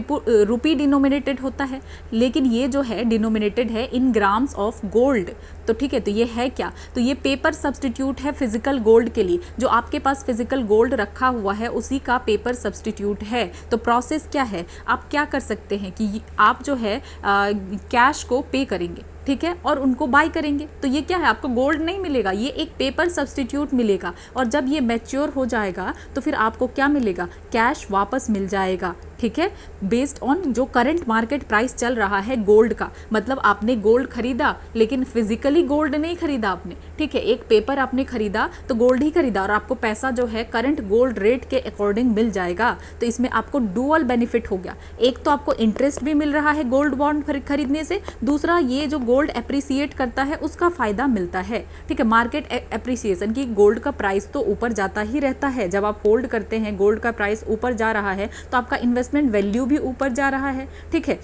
रुपी डिनोमिनेटेड होता है, लेकिन ये जो है डिनोमिनेटेड है इन ग्राम्स ऑफ गोल्ड। तो ठीक है, तो ये है क्या, तो ये पेपर सब्सटीट्यूट है फिजिकल गोल्ड के लिए, जो आपके पास फिजिकल गोल्ड रखा हुआ है उसी का पेपर सब्सटीट्यूट है। तो प्रोसेस क्या है, आप क्या कर सकते हैं कि आप जो है कैश को पे करेंगे, ठीक है, और उनको बाय करेंगे। तो ये क्या है, आपको गोल्ड नहीं मिलेगा, ये एक पेपर सब्सटीट्यूट मिलेगा, और जब ये मैच्योर हो जाएगा तो फिर आपको क्या मिलेगा, कैश वापस मिल जाएगा। ठीक है, बेस्ड ऑन जो करंट मार्केट प्राइस चल रहा है गोल्ड का, मतलब आपने गोल्ड खरीदा लेकिन फिजिकली गोल्ड नहीं खरीदा आपने, ठीक है, एक पेपर आपने खरीदा तो गोल्ड ही खरीदा, और आपको पैसा जो है करंट गोल्ड रेट के अकॉर्डिंग मिल जाएगा। तो इसमें आपको डुअल बेनिफिट हो गया, एक तो आपको इंटरेस्ट भी मिल रहा है गोल्ड बॉन्ड खरीदने से, दूसरा ये जो गोल्ड एप्रिसिएट करता है उसका फायदा मिलता है। ठीक है, मार्केट एप्रिसिएशन की गोल्ड का प्राइस तो ऊपर जाता ही रहता है, जब आप होल्ड करते हैं गोल्ड का प्राइस ऊपर जा रहा है तो आपका इन्वेस्टमेंट वैल्यू भी ऊपर जा रहा है। ठीक है,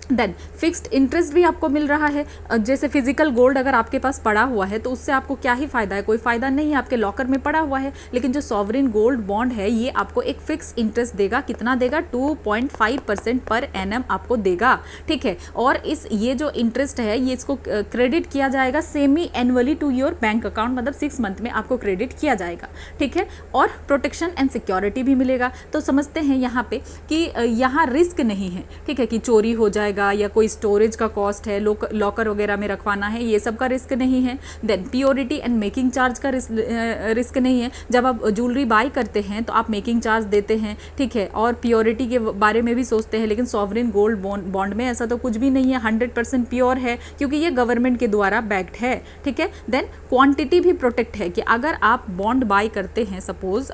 देन फिक्स्ड इंटरेस्ट भी आपको मिल रहा है। जैसे फिजिकल गोल्ड अगर आपके पास पड़ा हुआ है तो उससे आपको क्या ही फायदा है, कोई फायदा नहीं है, आपके लॉकर में पड़ा हुआ है। लेकिन जो सॉवरिन गोल्ड बॉन्ड है ये आपको एक फिक्स इंटरेस्ट देगा, कितना देगा, 2.5% पर एनम आपको देगा। ठीक है, और इस ये जो इंटरेस्ट है ये इसको क्रेडिट किया जाएगा semi annually to your bank account, मतलब 6 मंथ में आपको क्रेडिट किया जाएगा। ठीक है, और प्रोटेक्शन एंड सिक्योरिटी भी मिलेगा। तो समझते हैं यहाँ पे कि यहाँ रिस्क नहीं है, ठीक है, कि चोरी हो जाएगा या कोई स्टोरेज का कॉस्ट है, लॉकर वगैरह में रखवाना है, ये सब का रिस्क नहीं है। Then purity and making charge का रिस्क नहीं है, जब आप ज्वेलरी बाय करते हैं तो आप मेकिंग चार्ज देते हैं, ठीक है, और प्योरिटी के बारे में भी सोचते हैं, लेकिन सॉवरिन गोल्ड बॉन्ड में ऐसा तो कुछ भी नहीं है, 100% प्योर है क्योंकि ये गवर्नमेंट के द्वारा बैक्ड है। ठीक है, देन क्वांटिटी भी प्रोटेक्ट है कि अगर आप बॉन्ड बाय करते हैं सपोज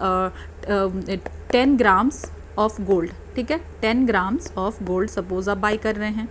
10 ग्राम्स ऑफ गोल्ड, ठीक है, 10 ग्राम्स ऑफ गोल्ड सपोज आप बाय कर रहे हैं,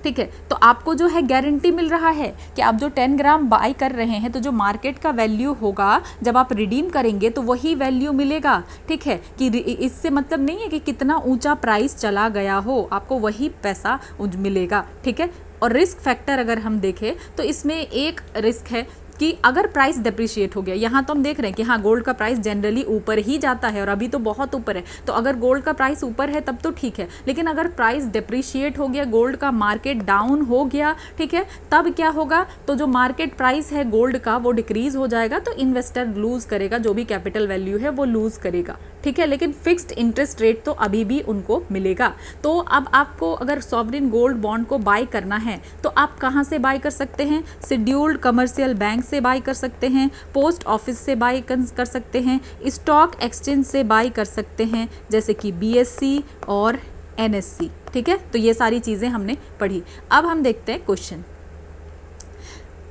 ठीक है, तो आपको जो है गारंटी मिल रहा है कि आप जो 10 ग्राम बाय कर रहे हैं तो जो मार्केट का वैल्यू होगा जब आप रिडीम करेंगे तो वही वैल्यू मिलेगा। ठीक है, कि इससे मतलब नहीं है कि कितना ऊंचा प्राइस चला गया हो, आपको वही पैसा मिलेगा। ठीक है, और रिस्क फैक्टर अगर हम देखें तो इसमें एक रिस्क है कि अगर प्राइस डिप्रिशिएट हो गया, यहाँ तो हम देख रहे हैं कि हाँ गोल्ड का प्राइस जनरली ऊपर ही जाता है और अभी तो बहुत ऊपर है, तो अगर गोल्ड का प्राइस ऊपर है तब तो ठीक है, लेकिन अगर प्राइस डिप्रिशिएट हो गया, गोल्ड का मार्केट डाउन हो गया, ठीक है, तब क्या होगा, तो जो मार्केट प्राइस है गोल्ड का वो डिक्रीज हो जाएगा, तो इन्वेस्टर लूज करेगा, जो भी कैपिटल वैल्यू है वो लूज करेगा। ठीक है, लेकिन फिक्स्ड इंटरेस्ट रेट तो अभी भी उनको मिलेगा। तो अब आपको अगर सॉवरिन गोल्ड बॉन्ड को बाय करना है तो आप कहाँ से बाय कर सकते हैं, शेड्यूल्ड कमर्शियल बैंक से बाय कर सकते हैं, पोस्ट ऑफिस से बाय कर सकते हैं, स्टॉक एक्सचेंज से बाय कर सकते हैं, जैसे कि BSE और NSE। ठीक है, तो ये सारी चीज़ें हमने पढ़ी। अब हम देखते हैं question.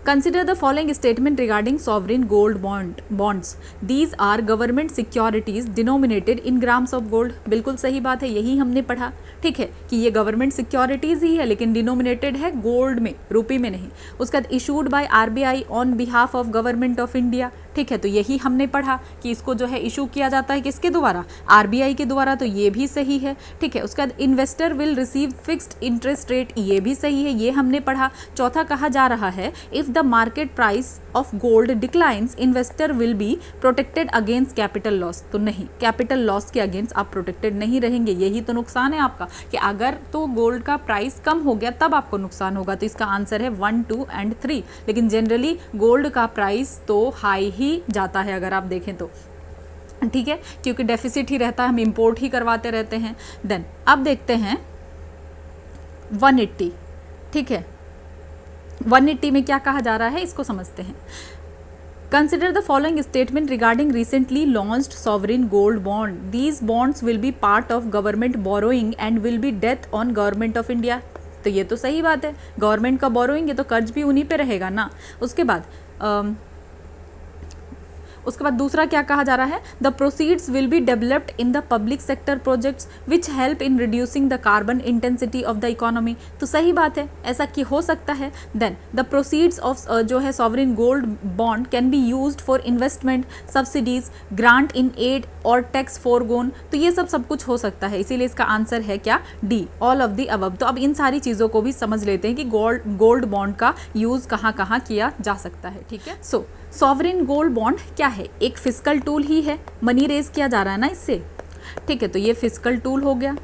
Consider the following statement regarding sovereign gold bonds. These are government securities denominated in grams of gold. बिल्कुल सही बात है, यही हमने पढ़ा। ठीक है, कि ये गवर्नमेंट सिक्योरिटीज़ ही है लेकिन डिनोमिनेटेड है गोल्ड में, रुपये में नहीं। उसके बाद issued by RBI on behalf of government of India. ठीक है, तो यही हमने पढ़ा कि इसको जो है इशू किया जाता है किसके द्वारा, RBI के द्वारा, तो ये भी सही है। ठीक है, उसके बाद investor will receive fixed interest rate, ये भी सही है, ये हमने पढ़ा। चौथा कहा जा रहा है if the market price of gold declines investor will be protected against capital loss, तो नहीं, कैपिटल लॉस के अगेंस्ट आप प्रोटेक्टेड नहीं रहेंगे, यही तो नुकसान है आपका कि अगर तो गोल्ड का प्राइस कम हो गया तब आपको नुकसान होगा। तो इसका आंसर है 1, 2 एंड 3। लेकिन जनरली गोल्ड का प्राइस तो हाई ही जाता है अगर आप देखें तो। ठीक है, क्योंकि डेफिसिट ही रहता है, हम इंपोर्ट ही करवाते रहते हैं। देन अब देखते हैं 180। ठीक है, 180 में क्या कहा जा रहा है इसको समझते हैं। Consider the following statement regarding recently launched sovereign gold bond. These bonds will be part of government borrowing and will be debt on government of India. तो ये तो सही बात है, गवर्नमेंट का बोरोइंग है तो कर्ज भी उन्हीं पे रहेगा ना। उसके बाद उसके बाद दूसरा क्या कहा जा रहा है, the proceeds will be developed in the public sector projects which help in reducing the carbon intensity of the economy. तो सही बात है, ऐसा कि हो सकता है। देन द प्रोसीड्स ऑफ जो है sovereign gold bond can be used for investment, subsidies, grant in aid और टैक्स फोरगोन। तो ये सब कुछ हो सकता है, इसीलिए इसका आंसर है क्या, D, all of the above. तो अब इन सारी चीज़ों को भी समझ लेते हैं कि गोल्ड बॉन्ड का यूज़ कहाँ कहाँ किया जा सकता है। ठीक है, सो सॉवरिन गोल्ड बॉन्ड क्या है, एक फिस्कल टूल ही है, मनी रेज किया जा रहा है ना इससे। ठीक है, तो ये फिस्कल टूल हो गया,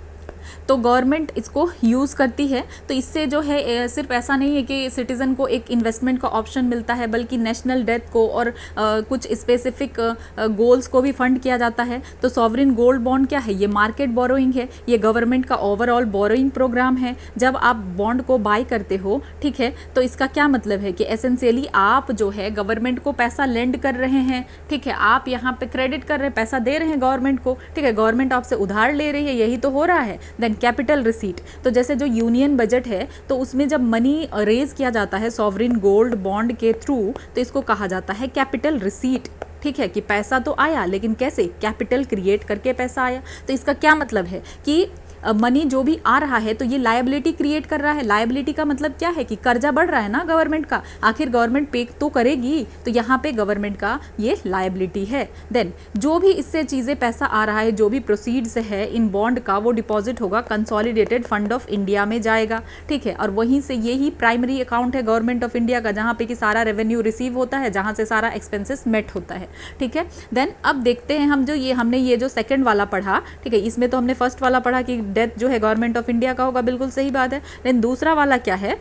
तो गवर्नमेंट इसको यूज़ करती है। तो इससे जो है सिर्फ ऐसा नहीं है कि सिटीज़न को एक इन्वेस्टमेंट का ऑप्शन मिलता है, बल्कि नेशनल डेथ को और कुछ स्पेसिफिक गोल्स को भी फंड किया जाता है। तो सॉवरिन गोल्ड बॉन्ड क्या है, ये मार्केट बोरोइंग है, ये गवर्नमेंट का ओवरऑल बोरोइंग प्रोग्राम है। जब आप बॉन्ड को बाय करते हो, ठीक है, तो इसका क्या मतलब है कि एसेंशियली आप जो है गवर्नमेंट को पैसा लेंड कर रहे हैं। ठीक है, आप यहाँ पे क्रेडिट कर रहे हैं, पैसा दे रहे हैं गवर्नमेंट को। ठीक है, गवर्नमेंट आपसे उधार ले रही है, यही तो हो रहा है। देन कैपिटल रिसीट, तो जैसे जो यूनियन बजट है, तो उसमें जब मनी रेज किया जाता है सॉवरिन गोल्ड बॉन्ड के थ्रू, तो इसको कहा जाता है कैपिटल रिसीट। ठीक है, कि पैसा तो आया, लेकिन कैसे, कैपिटल क्रिएट करके पैसा आया। तो इसका क्या मतलब है कि मनी जो भी आ रहा है तो ये लायबिलिटी क्रिएट कर रहा है। लायबिलिटी का मतलब क्या है कि कर्जा बढ़ रहा है ना गवर्नमेंट का, आखिर गवर्नमेंट पे तो करेगी, तो यहाँ पे गवर्नमेंट का ये लायबिलिटी है। देन जो भी इससे चीज़ें पैसा आ रहा है, जो भी प्रोसीड्स है इन बॉन्ड का, वो डिपॉजिट होगा कंसोलिडेटेड फंड ऑफ इंडिया में जाएगा। ठीक है, और वहीं से यही प्राइमरी अकाउंट है गवर्नमेंट ऑफ इंडिया का, जहाँ पे कि सारा रेवेन्यू रिसीव होता है, जहाँ से सारा एक्सपेंसेस मेट होता है। ठीक है, देन अब देखते हैं हम जो ये हमने ये जो सेकंड वाला पढ़ा, ठीक है, इसमें तो हमने फर्स्ट वाला पढ़ा कि डेथ जो है गवर्नमेंट ऑफ इंडिया का होगा, बिल्कुल सही बात है। लेकिन दूसरा वाला क्या है,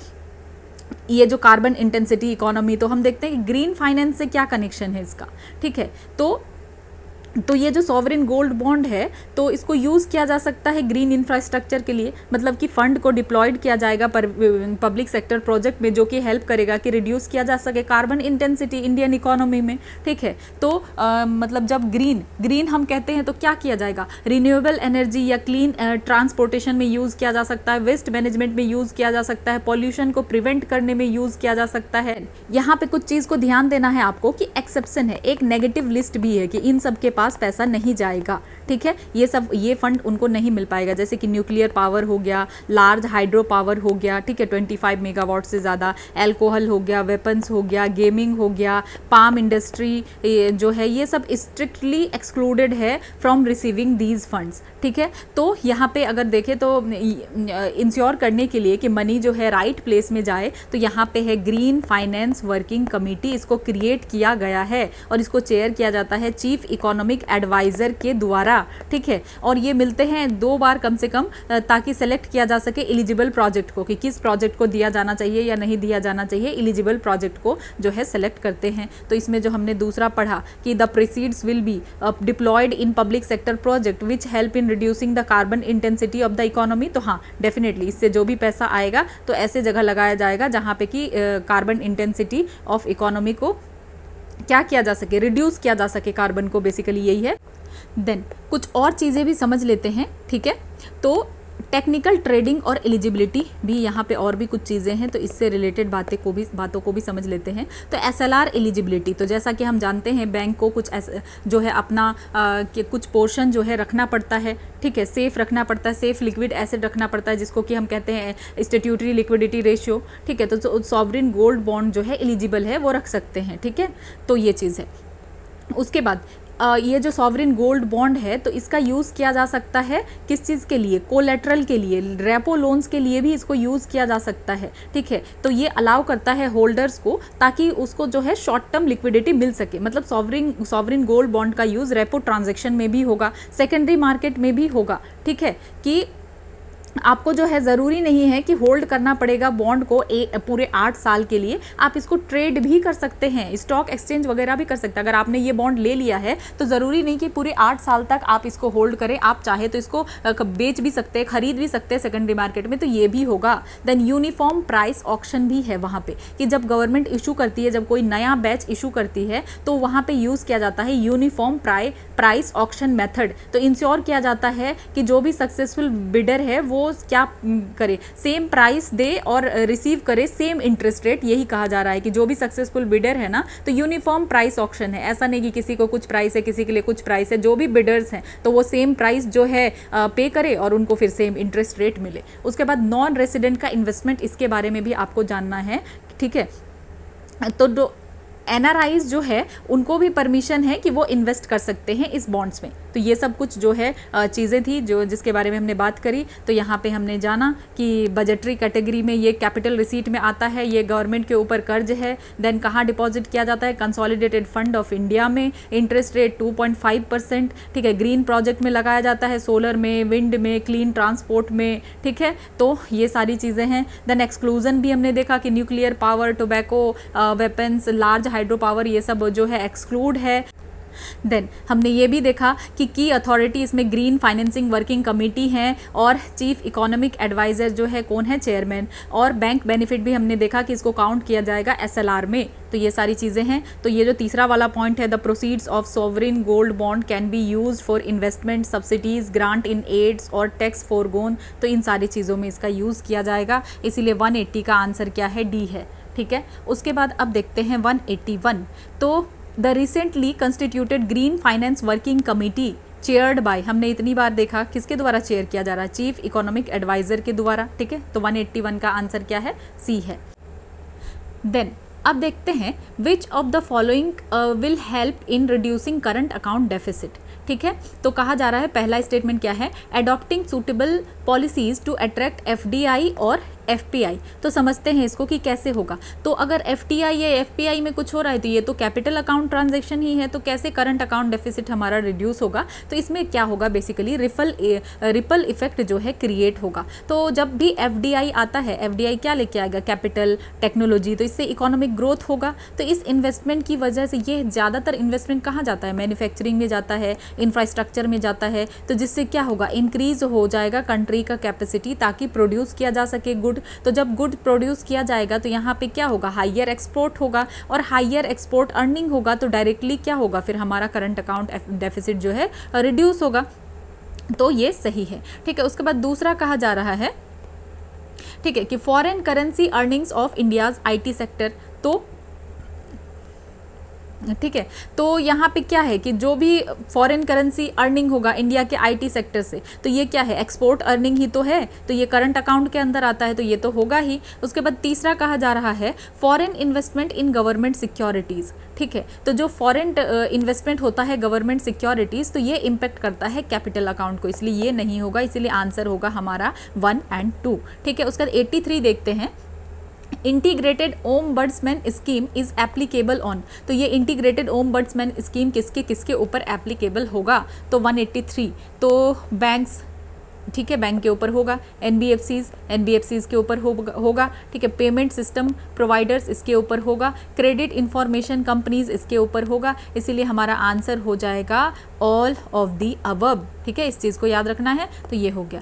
ये जो कार्बन इंटेंसिटी इकोनॉमी, तो हम देखते हैं कि ग्रीन फाइनेंस से क्या कनेक्शन है इसका। ठीक है, तो ये जो सॉवरिन गोल्ड बॉन्ड है, तो इसको यूज़ किया जा सकता है ग्रीन इंफ्रास्ट्रक्चर के लिए, मतलब कि फंड को डिप्लॉयड किया जाएगा पर पब्लिक सेक्टर प्रोजेक्ट में, जो कि हेल्प करेगा कि रिड्यूस किया जा सके कार्बन इंटेंसिटी इंडियन इकोनॉमी में। ठीक है, तो मतलब जब ग्रीन हम कहते हैं तो क्या किया जाएगा, रिन्यूएबल एनर्जी या क्लीन ट्रांसपोर्टेशन में यूज़ किया जा सकता है, वेस्ट मैनेजमेंट में यूज़ किया जा सकता है, पॉल्यूशन को प्रिवेंट करने में यूज़ किया जा सकता है। यहाँ पे कुछ चीज़ को ध्यान देना है आपको कि एक्सेप्शन है, एक नेगेटिव लिस्ट भी है कि इन सब के पैसा नहीं जाएगा। ठीक है, ये फंड उनको नहीं मिल पाएगा, जैसे कि न्यूक्लियर पावर हो गया, लार्ज हाइड्रो पावर हो गया, ठीक है, 25 मेगावाट से ज़्यादा, एल्कोहल हो गया, वेपन्स हो गया, गेमिंग हो गया, पाम इंडस्ट्री जो है, ये सब स्ट्रिक्टली एक्सक्लूडेड है फ्रॉम रिसीविंग दीज फंड्स। ठीक है, तो यहाँ पे अगर देखें तो इंश्योर करने के लिए कि मनी जो है राइट प्लेस में जाए, तो यहाँ पे है ग्रीन फाइनेंस वर्किंग कमेटी, इसको क्रिएट किया गया है और इसको चेयर किया जाता है चीफ इकोनॉमिक एडवाइज़र के द्वारा। ठीक है, और ये मिलते हैं 2 बार कम से कम, ताकि सेलेक्ट किया जा सके एलिजिबल प्रोजेक्ट को, कि किस प्रोजेक्ट को दिया जाना चाहिए या नहीं दिया जाना चाहिए। एलिजिबल प्रोजेक्ट को जो है सेलेक्ट करते हैं। तो इसमें जो हमने दूसरा पढ़ा कि the proceeds will be diploid in public sector project which help in reducing the carbon intensity of the economy. तो हाँ, डेफिनेटली इससे जो भी पैसा आएगा तो ऐसे जगह लगाया जाएगा जहाँ पे कि कार्बन इंटेंसिटी ऑफ इकोनॉमी को क्या किया जा सके, रिड्यूस किया जा सके कार्बन को, बेसिकली यही है। देन कुछ और चीज़ें भी समझ लेते हैं। ठीक है, तो टेक्निकल ट्रेडिंग और एलिजिबिलिटी भी यहाँ पे और भी कुछ चीज़ें हैं, तो इससे रिलेटेड बातों को भी समझ लेते हैं। तो SLR एलिजिबिलिटी, तो जैसा कि हम जानते हैं बैंक को कुछ जो है अपना कुछ पोर्शन जो है रखना पड़ता है। ठीक है, सेफ रखना पड़ता है, सेफ लिक्विड एसेट रखना पड़ता है, जिसको कि हम कहते हैं स्टैट्यूटरी लिक्विडिटी रेशियो। ठीक है, तो सॉवरिन गोल्ड बॉन्ड जो है एलिजिबल है, वो रख सकते हैं। ठीक है, तो ये चीज़ है। उसके बाद ये जो सॉवरिन गोल्ड बॉन्ड है, तो इसका यूज़ किया जा सकता है किस चीज़ के लिए, कोलेटरल के लिए, रेपो लोन्स के लिए भी इसको यूज़ किया जा सकता है। ठीक है, तो ये अलाउ करता है होल्डर्स को, ताकि उसको जो है शॉर्ट टर्म लिक्विडिटी मिल सके। मतलब सॉवरिन गोल्ड बॉन्ड का यूज़ रेपो ट्रांजेक्शन में भी होगा, सेकेंडरी मार्केट में भी होगा। ठीक है, कि आपको जो है ज़रूरी नहीं है कि होल्ड करना पड़ेगा बॉन्ड को पूरे 8 साल के लिए, आप इसको ट्रेड भी कर सकते हैं, स्टॉक एक्सचेंज वगैरह भी कर सकते हैं। अगर आपने ये बॉन्ड ले लिया है तो ज़रूरी नहीं कि पूरे 8 साल तक आप इसको होल्ड करें, आप चाहे तो इसको बेच भी सकते हैं, खरीद भी सकते हैं सेकेंडरी मार्केट में, तो ये भी होगा। देन यूनिफॉर्म प्राइस ऑक्शन भी है वहाँ पे, कि जब गवर्नमेंट इशू करती है, जब कोई नया बैच इशू करती है, तो वहाँ पे यूज़ किया जाता है यूनिफॉर्म प्राइस ऑक्शन मेथड। तो इंश्योर किया जाता है कि जो भी सक्सेसफुल बिडर है वो वो क्या करे, सेम प्राइस दे और रिसीव करे सेम इंटरेस्ट रेट। यही कहा जा रहा है कि जो भी सक्सेसफुल बिडर है ना, तो यूनिफॉर्म प्राइस ऑक्शन है, ऐसा नहीं कि किसी को कुछ प्राइस है किसी के लिए कुछ प्राइस है। जो भी बिडर्स हैं तो वो सेम प्राइस जो है पे करे और उनको फिर सेम इंटरेस्ट रेट मिले। उसके बाद नॉन रेसिडेंट का इन्वेस्टमेंट, इसके बारे में भी आपको जानना है, ठीक है। तो एनआरआईज जो है उनको भी परमिशन है कि वो इन्वेस्ट कर सकते हैं इस बॉन्ड्स में। तो ये सब कुछ जो है चीज़ें थी जो जिसके बारे में हमने बात करी। तो यहाँ पे हमने जाना कि बजटरी कैटेगरी में ये कैपिटल रिसीट में आता है, ये गवर्नमेंट के ऊपर कर्ज है। देन कहाँ डिपॉजिट किया जाता है, कंसोलिडेटेड फंड ऑफ इंडिया में, इंटरेस्ट रेट 2.5%, ठीक है। ग्रीन प्रोजेक्ट में लगाया जाता है, सोलर में, विंड में, क्लीन ट्रांसपोर्ट में, ठीक है। तो ये सारी चीज़ें हैं। देन एक्सक्लूजन भी हमने देखा कि nuclear power, tobacco, weapons, large hydro power, ये सब जो है एक्सक्लूड है। देन हमने ये भी देखा कि की अथॉरिटी इसमें ग्रीन फाइनेंसिंग वर्किंग कमेटी है और चीफ इकोनॉमिक एडवाइजर जो है कौन है, चेयरमैन। और बैंक बेनिफिट भी हमने देखा कि इसको काउंट किया जाएगा एसएलआर में। तो ये सारी चीज़ें हैं। तो ये जो तीसरा वाला पॉइंट है, the proceeds of sovereign gold bond can be used for investment, subsidies, grant in aids और टैक्स फोरगोन। तो इन सारी चीज़ों में इसका यूज़ किया जाएगा, इसीलिए 180 का आंसर क्या है, डी है, ठीक है। उसके बाद अब देखते हैं 181। तो the recently constituted green finance working committee chaired by, हमने इतनी बार देखा किसके द्वारा चेयर किया जा रहा है, चीफ इकोनॉमिक एडवाइजर के द्वारा, ठीक है। तो 181 का आंसर क्या है, सी है। देन अब देखते हैं विच of the following will help in reducing current account deficit, ठीक है। तो कहा जा रहा है, पहला स्टेटमेंट क्या है, adopting suitable policies to attract FDI और एफपीआई। तो समझते हैं इसको कि कैसे होगा। तो अगर एफटीआई या एफपीआई में कुछ हो रहा है तो ये तो कैपिटल अकाउंट ट्रांजैक्शन ही है, तो कैसे करंट अकाउंट डेफिसिट हमारा रिड्यूस होगा। तो इसमें क्या होगा, बेसिकली रिपल इफेक्ट जो है क्रिएट होगा। तो जब भी एफडीआई आता है, एफडीआई क्या लेके आएगा, कैपिटल, टेक्नोलॉजी, तो इससे इकोनॉमिक ग्रोथ होगा। तो इस इन्वेस्टमेंट की वजह से ये ज़्यादातर इन्वेस्टमेंट कहाँ जाता है, मैन्युफैक्चरिंग में जाता है, इंफ्रास्ट्रक्चर में जाता है। तो जिससे क्या होगा, इंक्रीज हो जाएगा कंट्री का कैपेसिटी ताकि प्रोड्यूस किया जा सके गुड। तो जब गुड प्रोड्यूस किया जाएगा तो यहाँ पे क्या होगा, हाइयर एक्सपोर्ट होगा और हाइयर एक्सपोर्ट अर्निंग होगा। तो डायरेक्टली क्या होगा, फिर हमारा करंट अकाउंट डेफिसिट जो है रिड्यूस होगा। तो ये सही है, ठीक है। उसके बाद दूसरा कहा जा रहा है, ठीक है, कि foreign currency earnings of India's IT sector. तो ठीक है, तो यहाँ पे क्या है कि जो भी फॉरेन करेंसी अर्निंग होगा इंडिया के आईटी सेक्टर से, तो ये क्या है, एक्सपोर्ट अर्निंग ही तो है। तो ये करंट अकाउंट के अंदर आता है, तो ये तो होगा ही। उसके बाद तीसरा कहा जा रहा है foreign investment in government securities, ठीक है। तो जो फॉरेन इन्वेस्टमेंट होता है गवर्नमेंट सिक्योरिटीज़, तो ये इम्पेक्ट करता है कैपिटल अकाउंट को, इसलिए ये नहीं होगा। इसलिए आंसर होगा हमारा 1 और 2, ठीक है। उसके बाद 83 देखते हैं, integrated ombudsman scheme is applicable on. तो ये इंटीग्रेटेड ओम्बड्समैन स्कीम किसके किसके ऊपर एप्लीकेबल होगा, तो 183 तो बैंक्स, ठीक है, बैंक के ऊपर होगा, एनबीएफसीज के ऊपर होगा, ठीक है, पेमेंट सिस्टम प्रोवाइडर्स इसके ऊपर होगा, क्रेडिट इंफॉर्मेशन कंपनीज इसके ऊपर होगा। इसीलिए हमारा आंसर हो जाएगा ऑल ऑफ दी अबव, ठीक है। इस चीज़ को याद रखना है। तो ये हो गया।